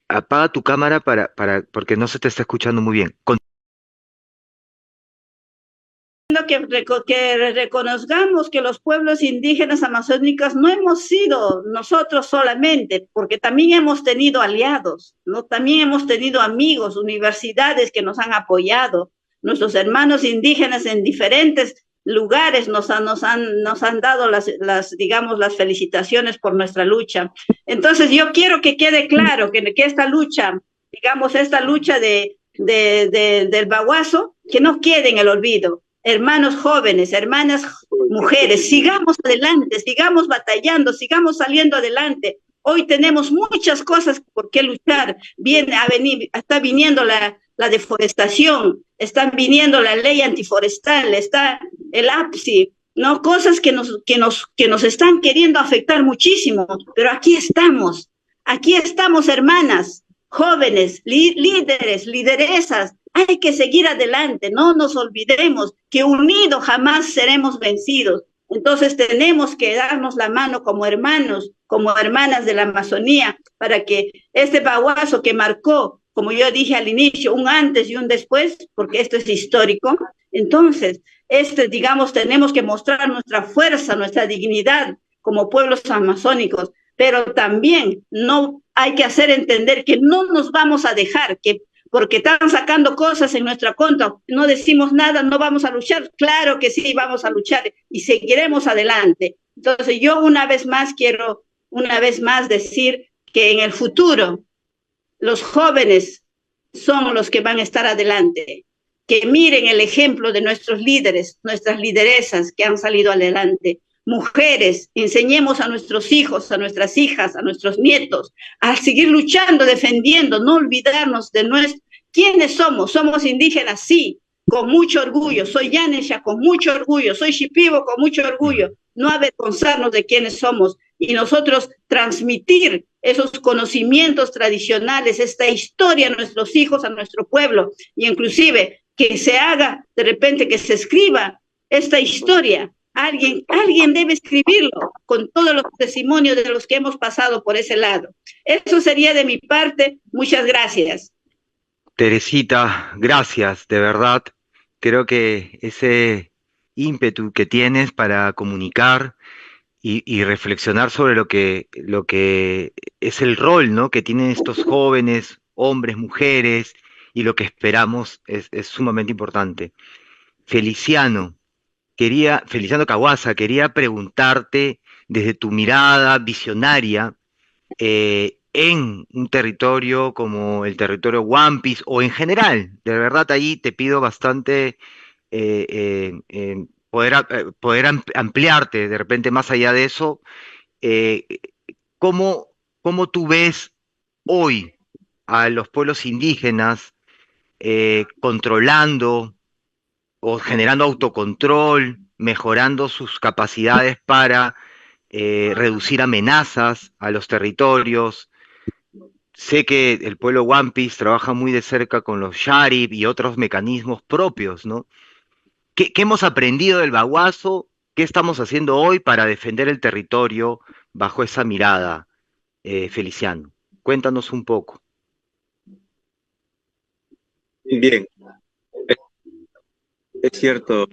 Apaga tu cámara porque no se te está escuchando muy bien. Que reconozcamos que los pueblos indígenas amazónicos no hemos sido nosotros solamente, porque también hemos tenido aliados, ¿no? También hemos tenido amigos, universidades que nos han apoyado, nuestros hermanos indígenas en diferentes lugares nos han dado digamos, las felicitaciones por nuestra lucha. Entonces yo quiero que quede claro que esta lucha, digamos, esta lucha del Baguazo, que no quede en el olvido. Hermanos jóvenes, hermanas mujeres, sigamos adelante, sigamos batallando, sigamos saliendo adelante. Hoy tenemos muchas cosas por qué luchar. Está viniendo la deforestación, está viniendo la ley antiforestal, está el APSI, ¿no? Cosas que nos están queriendo afectar muchísimo, pero aquí estamos, hermanas, jóvenes, líderes, lideresas. Hay que seguir adelante, no nos olvidemos que unidos jamás seremos vencidos. Entonces tenemos que darnos la mano como hermanos, como hermanas de la Amazonía, para que este Baguazo que marcó, como yo dije al inicio, un antes y un después, porque esto es histórico, entonces, digamos, tenemos que mostrar nuestra fuerza, nuestra dignidad como pueblos amazónicos, pero también no hay que hacer entender que no nos vamos a dejar, que porque están sacando cosas en nuestra contra, no decimos nada, no vamos a luchar. Claro que sí, vamos a luchar y seguiremos adelante. Entonces yo quiero decir que en el futuro los jóvenes son los que van a estar adelante, que miren el ejemplo de nuestros líderes, nuestras lideresas que han salido adelante. Mujeres, enseñemos a nuestros hijos, a nuestras hijas, a nuestros nietos, a seguir luchando, defendiendo, no olvidarnos de quiénes somos. Somos indígenas, sí, con mucho orgullo. Soy Yanesha con mucho orgullo, soy Shipibo con mucho orgullo. No avergonzarnos de quiénes somos y nosotros transmitir esos conocimientos tradicionales, esta historia a nuestros hijos, a nuestro pueblo, y inclusive que se haga, de repente, que se escriba esta historia. Alguien debe escribirlo con todos los testimonios de los que hemos pasado por ese lado. Eso sería de mi parte. Muchas gracias. Teresita, gracias, de verdad. Creo que ese ímpetu que tienes para comunicar y reflexionar sobre lo que es el rol, ¿no?, que tienen estos jóvenes, hombres, mujeres, y lo que esperamos es sumamente importante. Feliciano Caguasa, quería preguntarte desde tu mirada visionaria en un territorio como el territorio Wampis o en general, de verdad ahí te pido bastante poder ampliarte de repente más allá de eso. eh, ¿Cómo tú ves hoy a los pueblos indígenas controlando o generando autocontrol, mejorando sus capacidades para reducir amenazas a los territorios, sé que el pueblo One Piece trabaja muy de cerca con los Sharif y otros mecanismos propios, ¿no? ¿Qué hemos aprendido del Baguazo? ¿Qué estamos haciendo hoy para defender el territorio bajo esa mirada, Feliciano? Cuéntanos un poco. Bien, es cierto.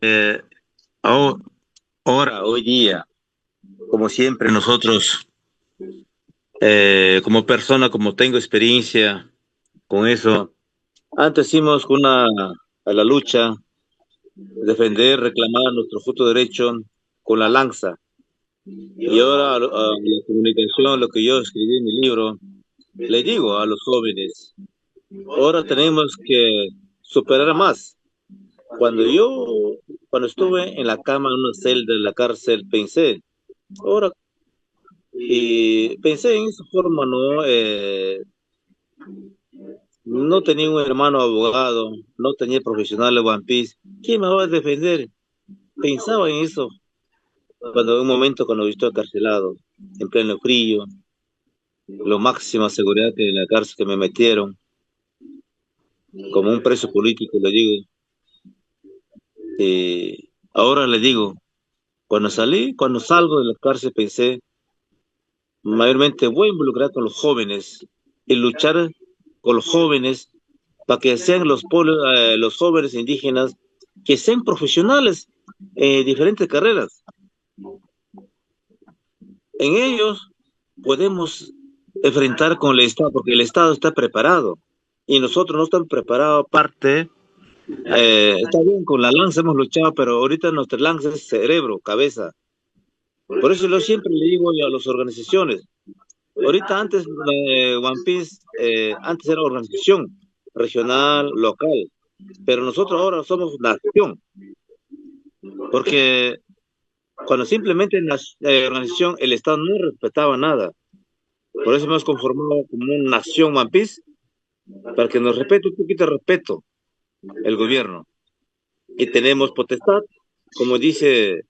eh, aho- hoy día, como siempre, nosotros, como persona, como tengo experiencia con eso, antes hicimos a la lucha, defender, reclamar nuestro justo derecho con la lanza. Y ahora a la comunicación, lo que yo escribí en mi libro, le digo a los jóvenes, ahora tenemos que superar más. Cuando yo, cuando estuve en la cama, en una celda de la cárcel, pensé, ahora, y pensé en esa forma, ¿no? No tenía un hermano abogado, no tenía profesional de One Piece. ¿Quién me va a defender? Pensaba en eso cuando en un momento cuando yo estoy encarcelado, en pleno frío, lo máxima seguridad que en la cárcel que me metieron, como un preso político, le digo. Ahora le digo, cuando salgo de la cárcel pensé, mayormente voy a involucrar con los jóvenes y luchar con los jóvenes para que sean los jóvenes indígenas que sean profesionales en diferentes carreras. En ellos podemos enfrentar con el Estado, porque el Estado está preparado y nosotros no estamos preparados. Aparte, está bien, con la lanza hemos luchado, pero ahorita nuestra lanza es cerebro, cabeza. Por eso yo siempre le digo a las organizaciones, ahorita antes One Piece, antes era organización regional, local, pero nosotros ahora somos nación, porque cuando simplemente en la organización el Estado no respetaba nada. Por eso hemos conformado como una nación One Piece, para que nos respete un poquito de respeto el gobierno. Y tenemos potestad, como dice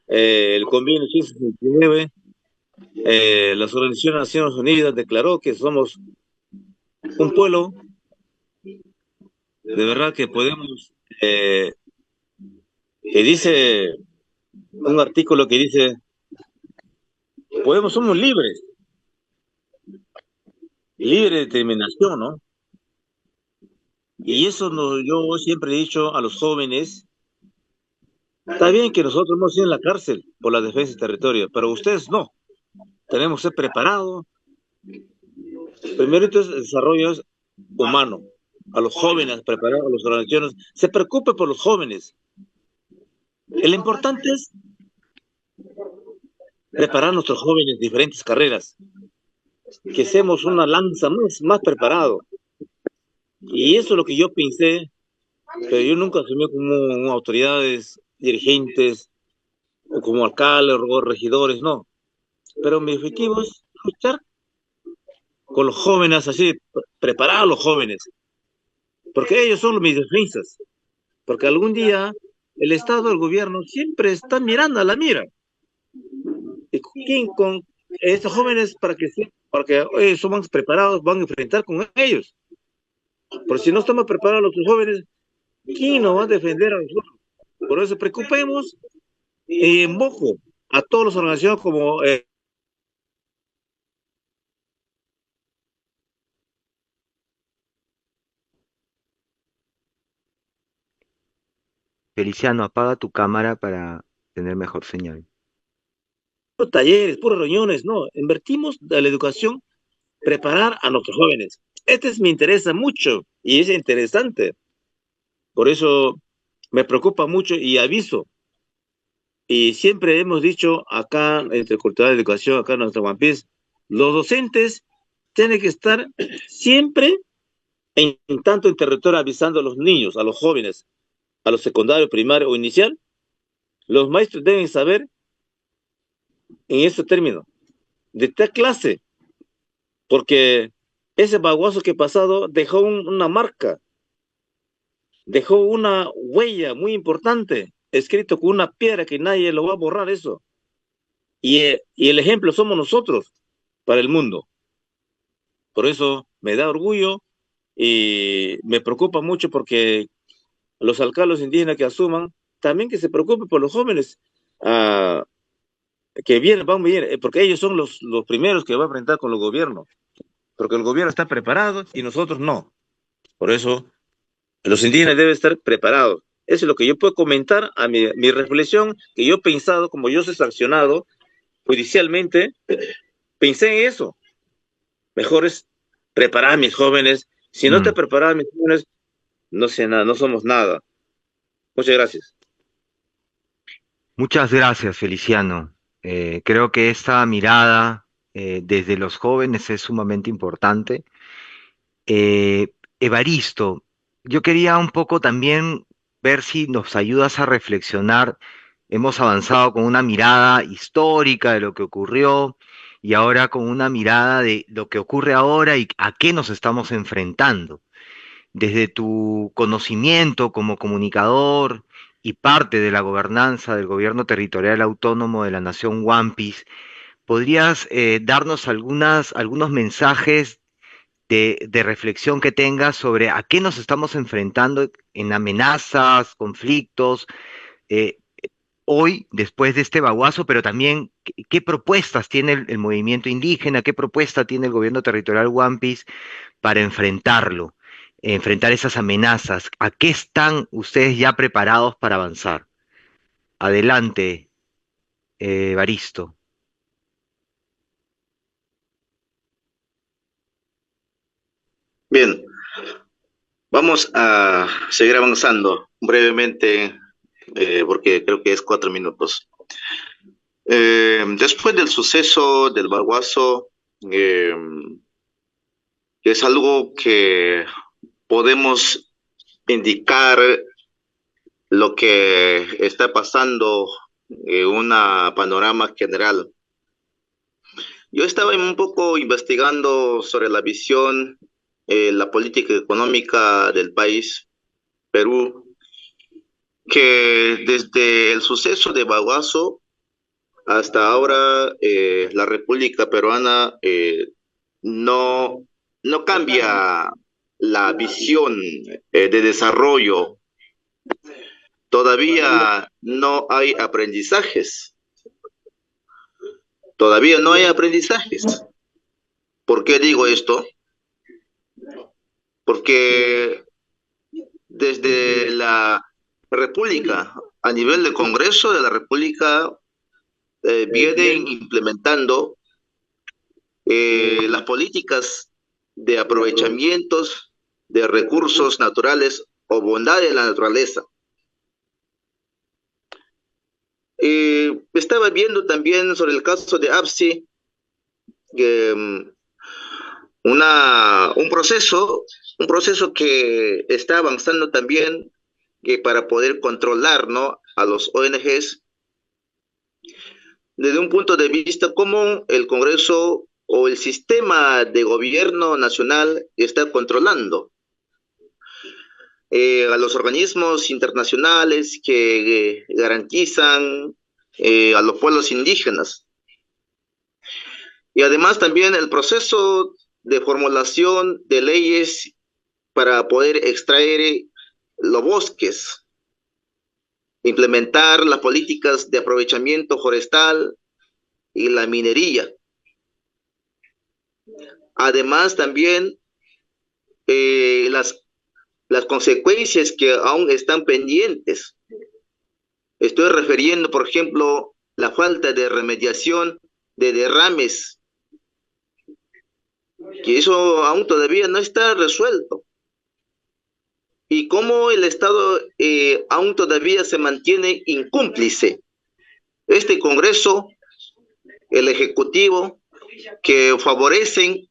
el convenio 169, las Organizaciones de Naciones Unidas declaró que somos un pueblo, de verdad que podemos, que dice un artículo que dice, somos libres, libre de determinación, ¿no? Y eso yo siempre he dicho a los jóvenes, está bien que nosotros hemos ido en la cárcel por la defensa del territorio, pero ustedes no. Tenemos que ser preparados. Primero es el desarrollo humano, a los jóvenes, preparar a las organizaciones, se preocupe por los jóvenes. El importante es preparar a nuestros jóvenes en diferentes carreras, que seamos una lanza más preparado. Y eso es lo que yo pensé, pero yo nunca asumí como autoridades, dirigentes, o como alcaldes o regidores, no. Pero mi objetivo es luchar con los jóvenes, así, preparar a los jóvenes, porque ellos son mis defensas, porque algún día el Estado, el gobierno, siempre está mirando a la mira. ¿Y quién con estos jóvenes para que ellos son más preparados, van a enfrentar con ellos? Porque si no estamos preparados los jóvenes, ¿quién nos va a defender a nosotros? Por eso preocupemos y invoco a todas las organizaciones como Feliciano, apaga tu cámara para tener mejor señal. talleres, puras reuniones, no, invertimos en la educación, preparar a nuestros jóvenes. Me interesa mucho y es interesante. Por eso me preocupa mucho y aviso. Y siempre hemos dicho acá, entre Cultura de Educación, acá en nuestro One Piece, los docentes tienen que estar siempre en tanto en territorio avisando a los niños, a los jóvenes, a los secundarios, primario o inicial. Los maestros deben saber en este término de esta clase, porque ese baguazo que ha pasado dejó una marca, dejó una huella muy importante, escrito con una piedra que nadie lo va a borrar eso. Y el ejemplo somos nosotros. para el mundo. Por eso me da orgullo y me preocupa mucho porque los alcaldes indígenas que asuman, también que se preocupen por los jóvenes ah, que vienen, van bien, porque ellos son los primeros que van a enfrentar con los gobiernos, porque el gobierno está preparado y nosotros no. Por eso los indígenas deben estar preparados. Eso es lo que yo puedo comentar a mi reflexión, que yo he pensado, como yo soy sancionado judicialmente, pensé en eso. Mejor es preparar a mis jóvenes. Si no te Mm. preparas a mis jóvenes, no sé nada, no somos nada. Muchas gracias. Muchas gracias, Feliciano. Creo que esta mirada desde los jóvenes es sumamente importante. Evaristo, yo quería un poco también ver si nos ayudas a reflexionar. Hemos avanzado con una mirada histórica de lo que ocurrió y ahora con una mirada de lo que ocurre ahora y a qué nos estamos enfrentando. Desde tu conocimiento como comunicador y parte de la gobernanza del gobierno territorial autónomo de la nación Wampis, ¿podrías darnos algunos mensajes de reflexión que tengas sobre a qué nos estamos enfrentando en amenazas, conflictos, eh, hoy, después de este baguazo, pero también qué propuestas tiene el movimiento indígena, qué propuesta tiene el gobierno territorial Wampis para enfrentarlo, enfrentar esas amenazas? ¿A qué están ustedes ya preparados para avanzar? Adelante, Baristo. Bien, vamos a seguir avanzando brevemente, porque creo que es 4 minutos. Después del suceso del Baguazo, eh, es algo que podemos indicar lo que está pasando en una panorama general. Yo estaba un poco investigando sobre la visión, la política económica del país, Perú, que desde el suceso de Baguazo hasta ahora la República Peruana no, no cambia la visión de desarrollo. Todavía no hay aprendizajes. Todavía no hay aprendizajes. ¿Por qué digo esto? Porque desde la República, a nivel del Congreso de la República, vienen implementando las políticas de aprovechamientos de recursos naturales o bondad de la naturaleza. Estaba viendo también sobre el caso de APSI, un proceso que está avanzando también, que para poder controlar, ¿no?, a los ONGs desde un punto de vista cómo el Congreso o el sistema de gobierno nacional está controlando a los organismos internacionales que garantizan a los pueblos indígenas. Y además también el proceso de formulación de leyes para poder extraer los bosques, implementar las políticas de aprovechamiento forestal y la minería. Además también las consecuencias que aún están pendientes. Estoy refiriendo, por ejemplo, la falta de remediación de derrames, que eso aún todavía no está resuelto. Y cómo el Estado aún todavía se mantiene incómplice. Este Congreso, el Ejecutivo, que favorecen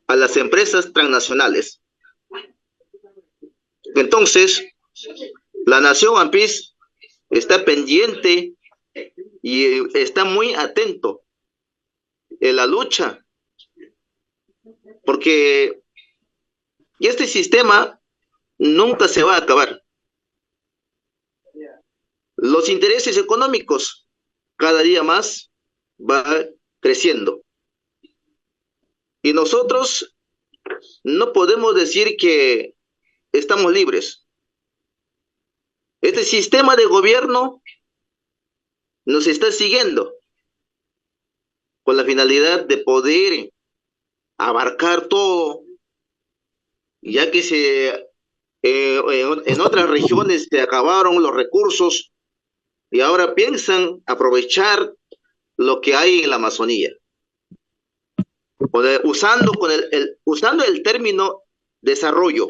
a las empresas transnacionales. Entonces, la nación Wampis está pendiente y está muy atento en la lucha, porque este sistema nunca se va a acabar. Los intereses económicos cada día más van creciendo. Y nosotros no podemos decir que estamos libres. Este sistema de gobierno nos está siguiendo con la finalidad de poder abarcar todo, ya que en otras regiones se acabaron los recursos y ahora piensan aprovechar lo que hay en la Amazonía, usando el término desarrollo.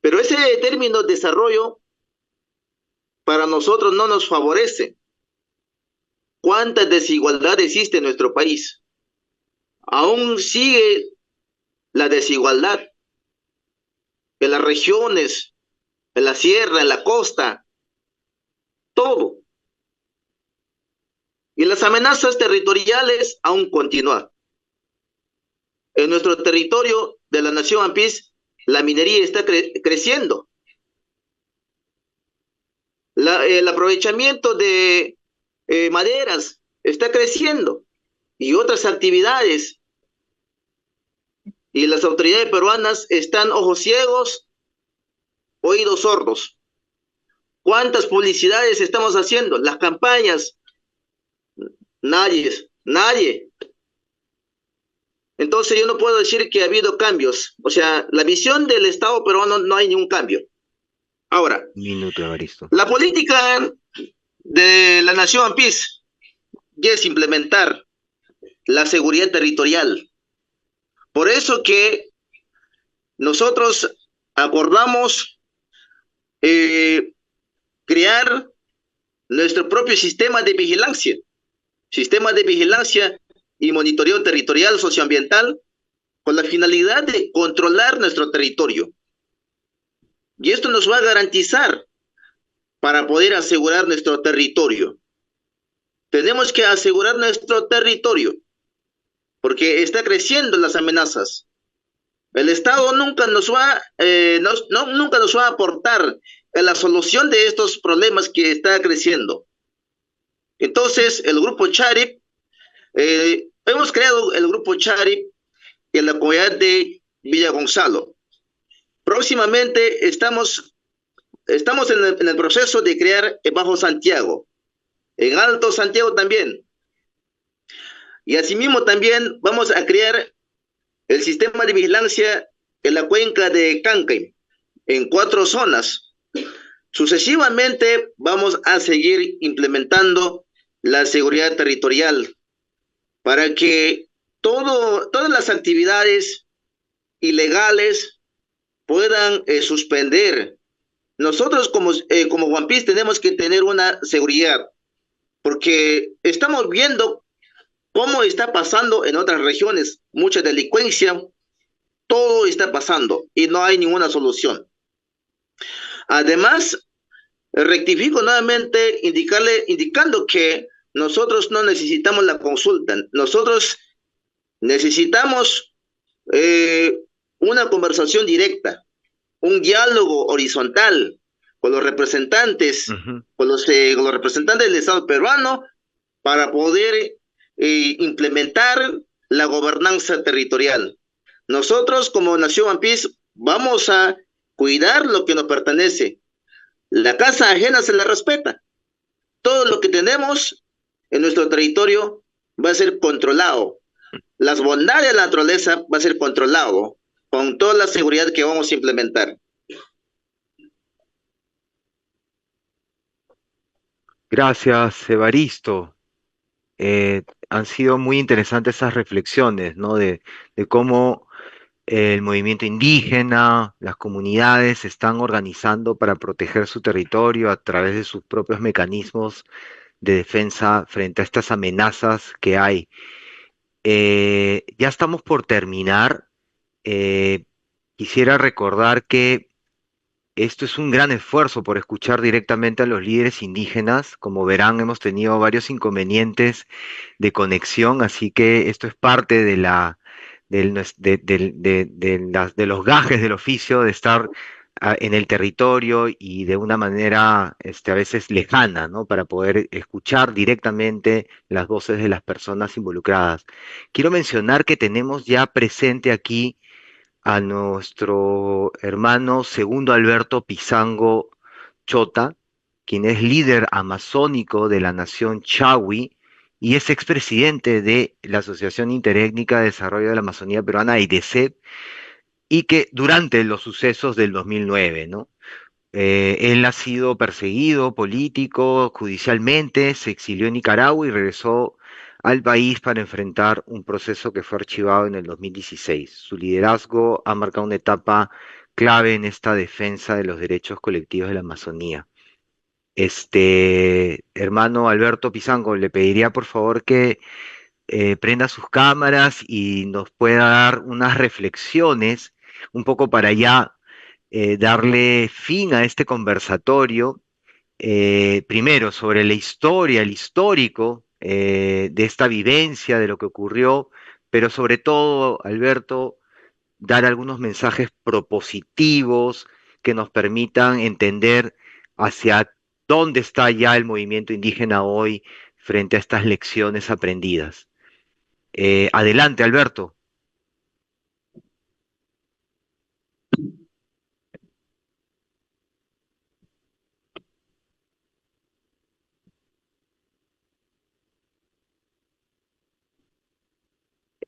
Pero ese término desarrollo para nosotros no nos favorece. ¿Cuánta desigualdad existe en nuestro país? Aún sigue la desigualdad en las regiones, en la sierra, en la costa, todo. Y las amenazas territoriales aún continúan. En nuestro territorio de la nación Ampis, la minería está creciendo. El aprovechamiento de maderas está creciendo y otras actividades. Y las autoridades peruanas están ojos ciegos, oídos sordos. ¿Cuántas publicidades estamos haciendo? Las campañas, nadie. Entonces yo no puedo decir que ha habido cambios. O sea, la visión del Estado peruano no hay ningún cambio. Ahora, Minuto, Evaristo. la política de la nación Ampis ya es implementar la seguridad territorial. Por eso que nosotros acordamos crear nuestro propio sistema de vigilancia y monitoreo territorial socioambiental con la finalidad de controlar nuestro territorio. Y esto nos va a garantizar para poder asegurar nuestro territorio. Tenemos que asegurar nuestro territorio porque está creciendo las amenazas. El Estado nunca nos va a aportar en la solución de estos problemas que está creciendo. Entonces, el Grupo Charip, hemos creado el Grupo Charip en la comunidad de Villa Gonzalo. Próximamente estamos en el proceso de crear en Bajo Santiago, en Alto Santiago también. Y asimismo también vamos a crear el sistema de vigilancia en la cuenca de Cancay, en 4 zonas. Sucesivamente vamos a seguir implementando la seguridad territorial para que todas las actividades ilegales puedan suspender. Nosotros como One tenemos que tener una seguridad, porque estamos viendo cómo está pasando en otras regiones, mucha delincuencia, todo está pasando y no hay ninguna solución. Además, rectifico nuevamente indicando que nosotros no necesitamos la consulta, nosotros necesitamos una conversación directa, un diálogo horizontal con los representantes, con los representantes del Estado peruano para poder implementar la gobernanza territorial. Nosotros como Nación Ampis vamos a cuidar lo que nos pertenece. La casa ajena se la respeta. Todo lo que tenemos en nuestro territorio va a ser controlado. Las bondades de la naturaleza va a ser controlado con toda la seguridad que vamos a implementar. Gracias, Evaristo. Han sido muy interesantes esas reflexiones, ¿no? De cómo el movimiento indígena, las comunidades se están organizando para proteger su territorio a través de sus propios mecanismos de defensa frente a estas amenazas que hay. Ya estamos por terminar. Quisiera recordar que esto es un gran esfuerzo por escuchar directamente a los líderes indígenas. Como verán, hemos tenido varios inconvenientes de conexión, así que esto es parte de los gajes del oficio de estar en el territorio y de una manera a veces lejana, ¿no? Para poder escuchar directamente las voces de las personas involucradas. Quiero mencionar que tenemos ya presente aquí a nuestro hermano segundo Alberto Pizango Chota, quien es líder amazónico de la nación Chawi y es expresidente de la Asociación Interétnica de Desarrollo de la Amazonía Peruana, AIDESEP, y que durante los sucesos del 2009, ¿no? Él ha sido perseguido político, judicialmente, se exilió en Nicaragua y regresó al país para enfrentar un proceso que fue archivado en el 2016. Su liderazgo ha marcado una etapa clave en esta defensa de los derechos colectivos de la Amazonía. Hermano Alberto Pizango, le pediría por favor que prenda sus cámaras y nos pueda dar unas reflexiones un poco para ya darle fin a este conversatorio, primero sobre la historia, el histórico de esta vivencia, de lo que ocurrió, pero sobre todo, Alberto, dar algunos mensajes propositivos que nos permitan entender hacia dónde está ya el movimiento indígena hoy frente a estas lecciones aprendidas. Adelante, Alberto.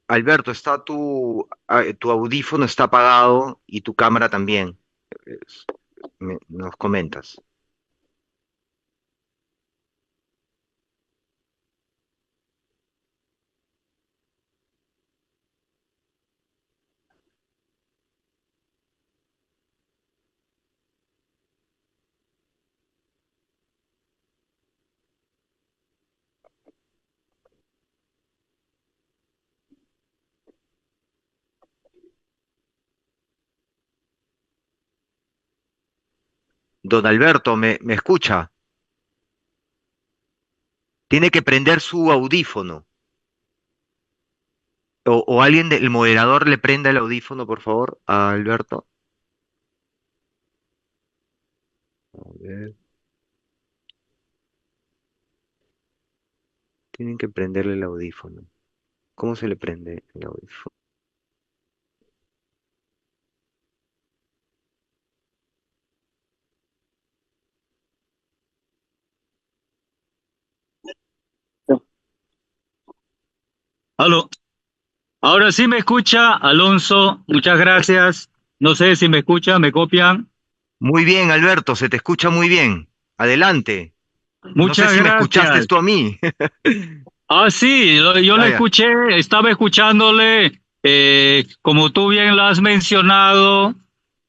Alberto, tu audífono está apagado y tu cámara también. Es- Nos comentas. Don Alberto, ¿me escucha? Tiene que prender su audífono. O alguien del moderador le prenda el audífono, por favor, a Alberto. A ver, tienen que prenderle el audífono. ¿Cómo se le prende el audífono? Aló, ahora sí me escucha, Alonso, muchas gracias. No sé si me escucha, me copian. Muy bien, Alberto, se te escucha muy bien. Adelante. No sé Muchas si me escuchaste gracias. tú a mí. Ah, sí, yo Ah, le ya. escuché, estaba escuchándole, como tú bien lo has mencionado,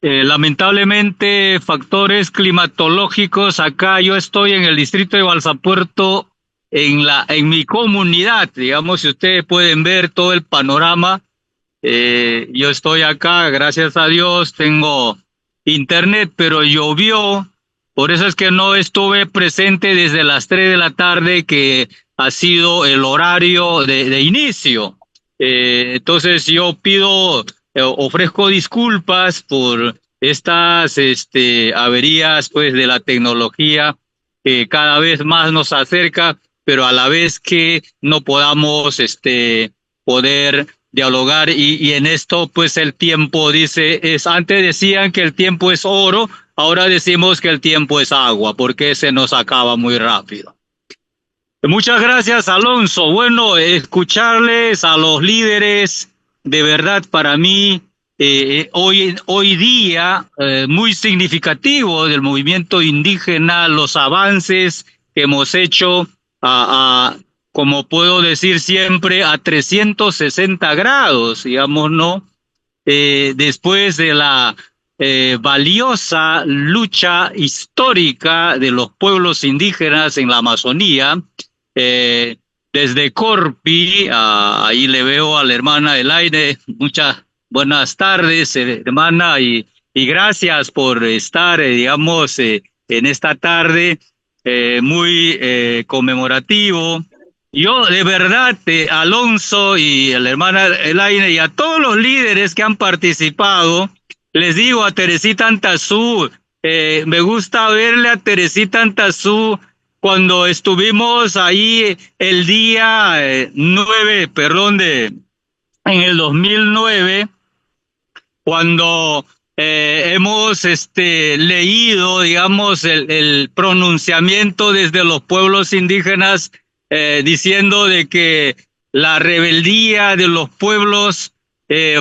lamentablemente factores climatológicos. Acá yo estoy en el distrito de Balsapuerto, en mi comunidad, digamos, si ustedes pueden ver todo el panorama. Yo estoy acá, gracias a Dios, tengo internet, pero llovió, por eso es que no estuve presente desde las 3 de la tarde, que ha sido el horario de inicio. Entonces yo pido, ofrezco disculpas por estas averías pues de la tecnología, que cada vez más nos acerca, pero a la vez que no podamos poder dialogar, y en esto pues el tiempo antes decían que el tiempo es oro, ahora decimos que el tiempo es agua, porque se nos acaba muy rápido. Muchas gracias, Alonso. Bueno, escucharles a los líderes, de verdad para mí, hoy día, muy significativo del movimiento indígena, los avances que hemos hecho, como puedo decir siempre, a 360 grados, digamos, ¿no? Después de la valiosa lucha histórica de los pueblos indígenas en la Amazonía, eh, desde Corpi, ahí le veo a la hermana Elaine. Muchas buenas tardes, hermana, y gracias por estar, digamos, en esta tarde muy conmemorativo. Yo de verdad, Alonso y a la hermana Elaine y a todos los líderes que han participado, les digo a Teresita Antazú, me gusta verle a Teresita Antazú cuando estuvimos ahí el día 9, perdón, en el 2009, cuando hemos leído, digamos, el pronunciamiento desde los pueblos indígenas diciendo de que la rebeldía de los pueblos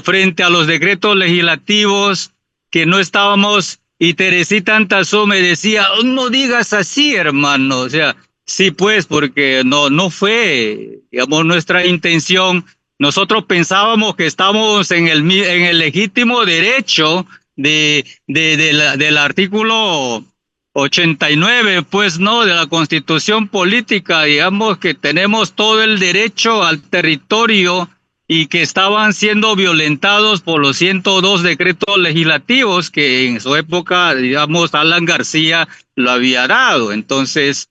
frente a los decretos legislativos, que no estábamos, y Teresita Antazú me decía, no digas así, hermano, o sea, sí pues, porque no fue, digamos, nuestra intención. Nosotros pensábamos que estábamos en el legítimo derecho del artículo 89, pues no, de la Constitución Política, digamos que tenemos todo el derecho al territorio y que estaban siendo violentados por los 102 decretos legislativos que en su época, digamos, Alan García lo había dado. Entonces,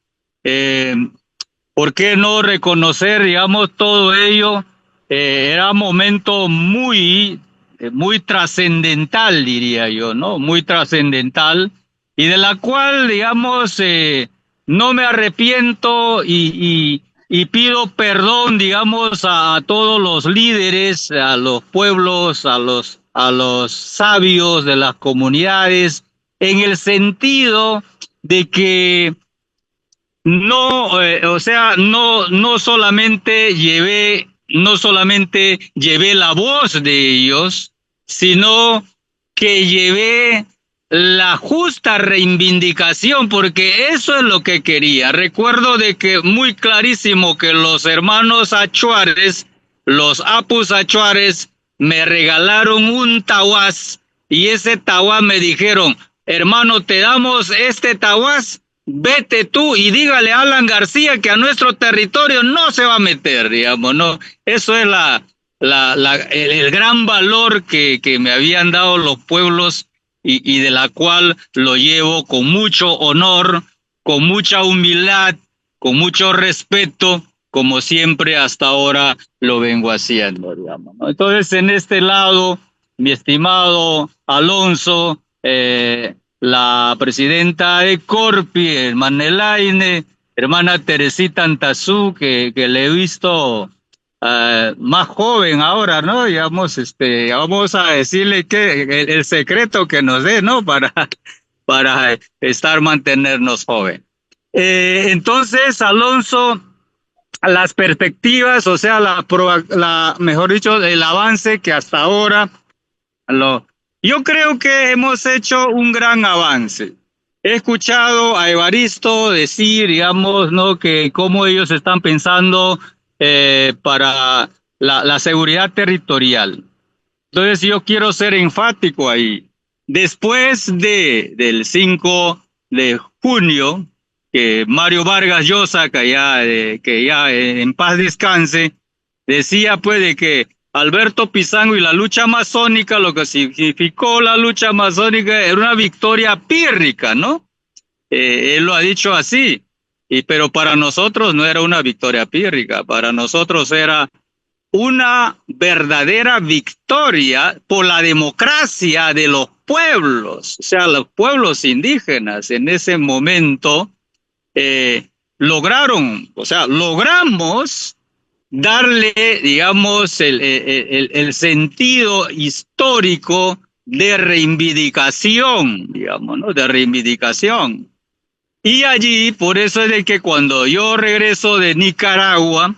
¿por qué no reconocer, digamos, todo ello? Era un momento muy trascendental, diría yo, ¿no? Muy trascendental, y de la cual, digamos, no me arrepiento y pido perdón, digamos, a todos los líderes, a los pueblos, a los sabios de las comunidades, en el sentido de que no, o sea, no solamente llevé la voz de ellos, sino que llevé la justa reivindicación, porque eso es lo que quería. Recuerdo de que muy clarísimo que los hermanos achuares, los apus achuares, me regalaron un tahuás, y ese tahuás me dijeron, hermano, te damos este tahuás, vete tú y dígale a Alan García que a nuestro territorio no se va a meter, digamos, ¿no? Eso es el gran valor que me habían dado los pueblos, y de la cual lo llevo con mucho honor, con mucha humildad, con mucho respeto, como siempre hasta ahora lo vengo haciendo, digamos, ¿no? Entonces, en este lado, mi estimado Alonso, la presidenta de Corpi, hermana Elaine, hermana Teresita Antazú, que le he visto más joven ahora, ¿no? Digamos, vamos a decirle que el secreto que nos dé, ¿no? Para mantenernos joven. Entonces, Alonso, las perspectivas, o sea, mejor dicho, el avance que hasta ahora yo creo que hemos hecho un gran avance. He escuchado a Evaristo decir, digamos, ¿no?, que cómo ellos están pensando para la seguridad territorial. Entonces yo quiero ser enfático ahí. Después del 5 de junio, que Mario Vargas Llosa, que ya en paz descanse, decía pues de que Alberto Pizango y la lucha masónica, lo que significó la lucha masónica era una victoria pírrica, ¿no? Él lo ha dicho así, pero para nosotros no era una victoria pírrica, para nosotros era una verdadera victoria por la democracia de los pueblos, o sea, los pueblos indígenas en ese momento logramos darle, digamos, el sentido histórico de reivindicación, digamos, ¿no? De reivindicación. Y allí, por eso es de que cuando yo regreso de Nicaragua,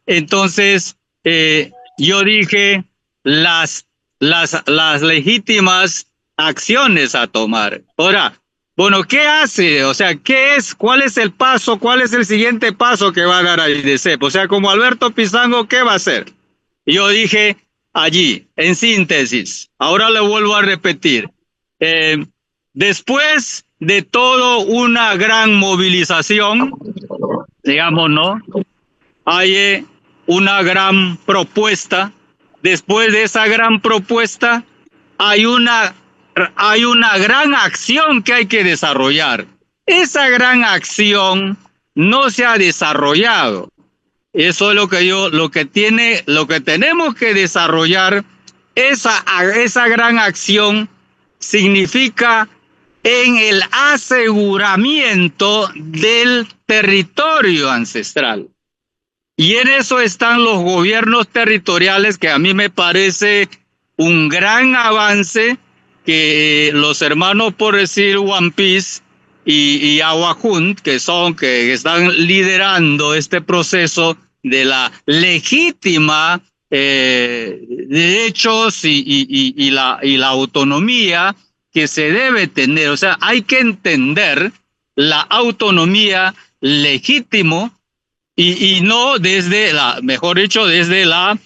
entonces yo dije las legítimas acciones a tomar. Ahora, bueno, ¿qué hace? O sea, ¿cuál es el paso? ¿Cuál es el siguiente paso que va a dar a IDCEP? O sea, como Alberto Pizango, ¿qué va a hacer? Yo dije allí, en síntesis, ahora le vuelvo a repetir, después de todo una gran movilización, digamos, ¿no? Hay una gran propuesta. Después de esa gran propuesta, hay una gran acción que hay que desarrollar. Esa gran acción no se ha desarrollado. Eso es lo que tenemos que desarrollar esa gran acción significa en el aseguramiento del territorio ancestral. Y en eso están los gobiernos territoriales, que a mí me parece un gran avance que los hermanos, por decir One Piece y Aguajún, que están liderando este proceso de la legítima derechos y la autonomía que se debe tener. O sea, hay que entender la autonomía legítimo y no desde mejor dicho, desde la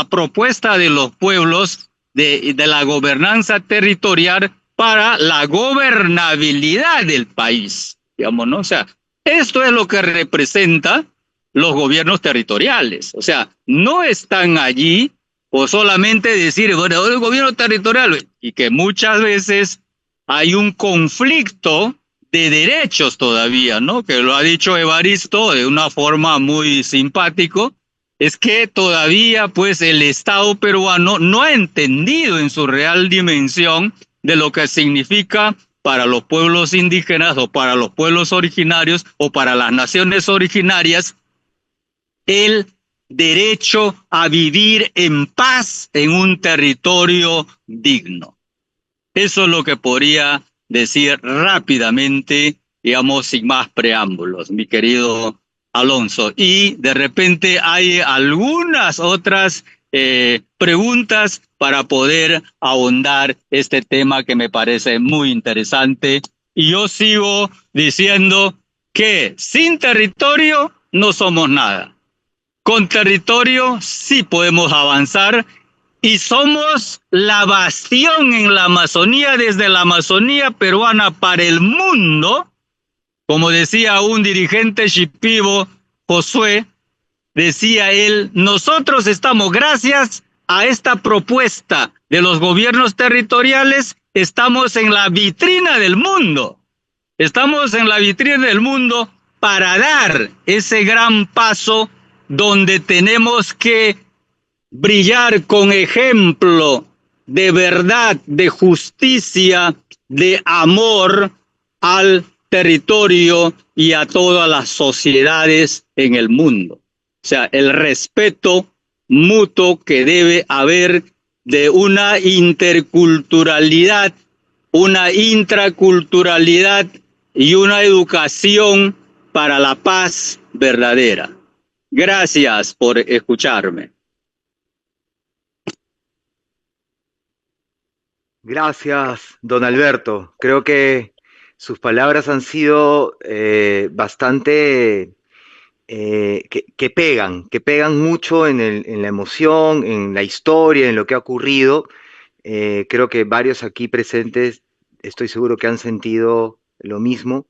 propuesta de los pueblos de la gobernanza territorial para la gobernabilidad del país, digamos, ¿no? O sea, esto es lo que representa los gobiernos territoriales. O sea, no están allí o solamente decir, bueno, el gobierno territorial, y que muchas veces hay un conflicto de derechos todavía, ¿no? Que lo ha dicho Evaristo de una forma muy simpático, es que todavía pues el Estado peruano no ha entendido en su real dimensión de lo que significa para los pueblos indígenas o para los pueblos originarios o para las naciones originarias el derecho a vivir en paz en un territorio digno. Eso es lo que podría decir rápidamente, digamos, sin más preámbulos, mi querido Alonso. Y de repente hay algunas otras preguntas para poder ahondar este tema que me parece muy interesante. Y yo sigo diciendo que sin territorio no somos nada. Con territorio sí podemos avanzar y somos la bastión en la Amazonía, desde la Amazonía peruana para el mundo. Como decía un dirigente shipibo, Josué, decía él, nosotros estamos, gracias a esta propuesta de los gobiernos territoriales, estamos en la vitrina del mundo. Estamos en la vitrina del mundo para dar ese gran paso donde tenemos que brillar con ejemplo de verdad, de justicia, de amor al territorio y a todas las sociedades en el mundo. O sea, el respeto mutuo que debe haber de una interculturalidad, una intraculturalidad y una educación para la paz verdadera. Gracias por escucharme. Gracias, don Alberto. Creo que sus palabras han sido bastante que pegan mucho en la emoción, en la historia, en lo que ha ocurrido. Creo que varios aquí presentes, estoy seguro que han sentido lo mismo.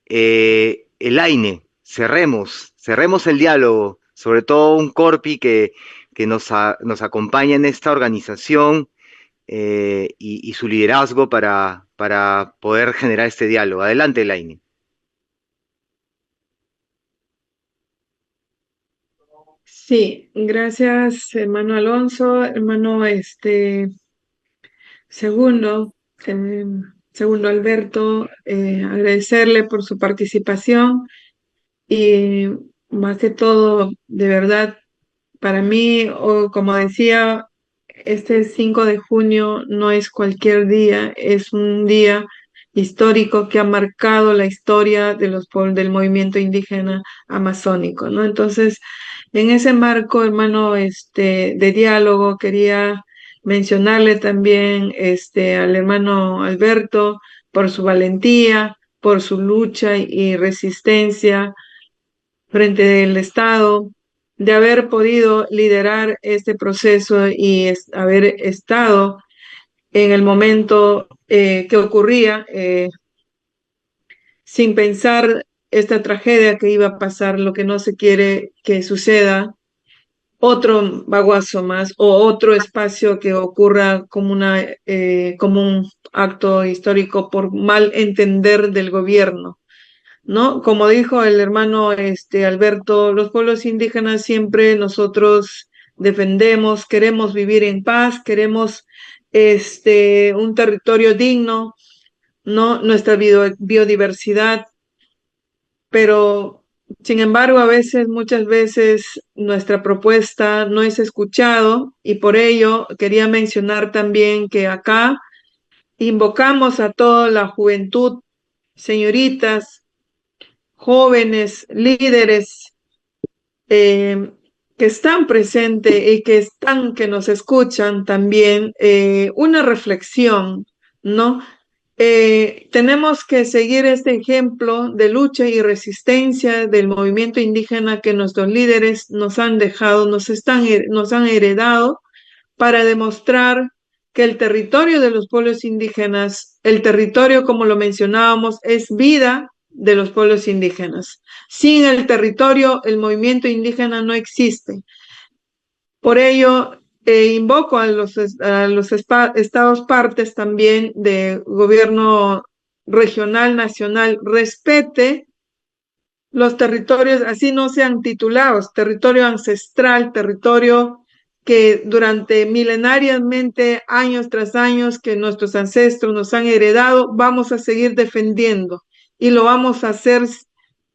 Elaine, cerremos el diálogo, sobre todo un Corpi que nos acompaña en esta organización y su liderazgo para poder generar este diálogo. Adelante, Elaine. Sí, gracias, hermano Alonso, hermano segundo, eh, segundo Alberto, agradecerle por su participación y más que todo, de verdad, para mí, o como decía, este 5 de junio no es cualquier día, es un día histórico que ha marcado la historia de los pueblos del movimiento indígena amazónico, ¿no? Entonces, en ese marco, hermano, de diálogo, quería mencionarle también al hermano Alberto por su valentía, por su lucha y resistencia frente del Estado, de haber podido liderar este proceso y haber estado en el momento que ocurría, sin pensar esta tragedia que iba a pasar, lo que no se quiere que suceda, otro baguazo más o otro espacio que ocurra como un acto histórico por mal entender del gobierno, ¿no? Como dijo el hermano Alberto, los pueblos indígenas siempre nosotros defendemos, queremos vivir en paz, queremos un territorio digno, ¿no? Nuestra biodiversidad, pero sin embargo, muchas veces nuestra propuesta no es escuchado y por ello quería mencionar también que acá invocamos a toda la juventud, señoritas, jóvenes, líderes que están presentes y que nos escuchan también, una reflexión, ¿no? Tenemos que seguir este ejemplo de lucha y resistencia del movimiento indígena que nuestros líderes nos han dejado, nos han heredado, para demostrar que el territorio de los pueblos indígenas, el territorio, como lo mencionábamos, es vida de los pueblos indígenas. Sin el territorio, el movimiento indígena no existe. Por ello, invoco a los estados partes también de gobierno regional, nacional, respete los territorios, así no sean titulados, territorio ancestral, territorio que durante milenariamente, años tras años, que nuestros ancestros nos han heredado, vamos a seguir defendiendo y lo vamos a hacer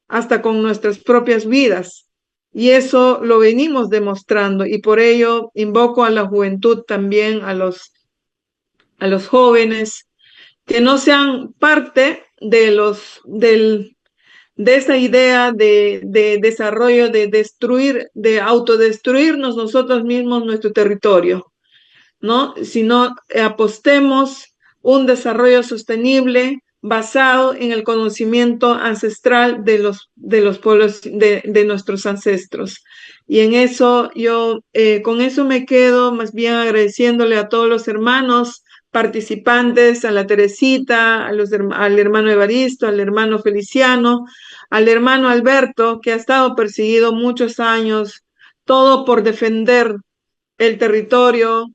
hasta con nuestras propias vidas. Y eso lo venimos demostrando y por ello invoco a la juventud también, a los jóvenes, que no sean parte de esa idea de desarrollo, de autodestruirnos nosotros mismos nuestro territorio, ¿no? Sino apostemos un desarrollo sostenible basado en el conocimiento ancestral de los pueblos, de nuestros ancestros. Y en eso con eso me quedo, más bien agradeciéndole a todos los hermanos participantes, a la Teresita, al hermano Evaristo, al hermano Feliciano, al hermano Alberto, que ha estado perseguido muchos años, todo por defender el territorio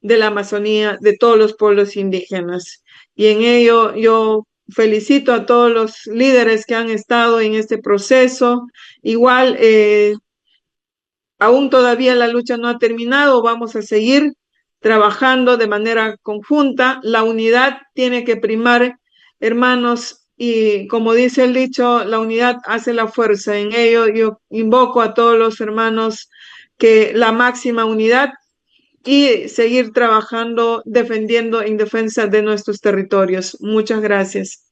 de la Amazonía, de todos los pueblos indígenas. Y en ello yo felicito a todos los líderes que han estado en este proceso. Igual, aún todavía la lucha no ha terminado, vamos a seguir trabajando de manera conjunta. La unidad tiene que primar, hermanos, y como dice el dicho, la unidad hace la fuerza. En ello yo invoco a todos los hermanos que la máxima unidad y seguir trabajando, defendiendo en defensa de nuestros territorios. Muchas gracias.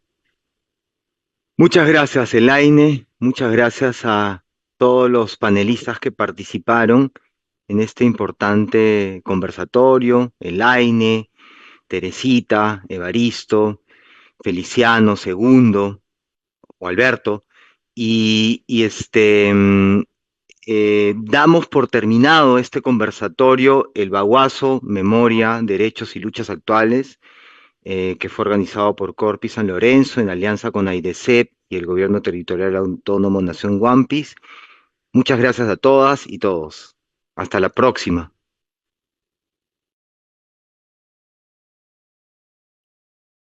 Muchas gracias, Elaine. Muchas gracias a todos los panelistas que participaron en este importante conversatorio. Elaine, Teresita, Evaristo, Feliciano, Segundo o Alberto. Damos por terminado este conversatorio, el Baguazo, Memoria, Derechos y Luchas Actuales, que fue organizado por Corpi San Lorenzo en alianza con AIDESEP y el Gobierno Territorial Autónomo Nación Huampis. Muchas gracias a todas y todos. Hasta la próxima.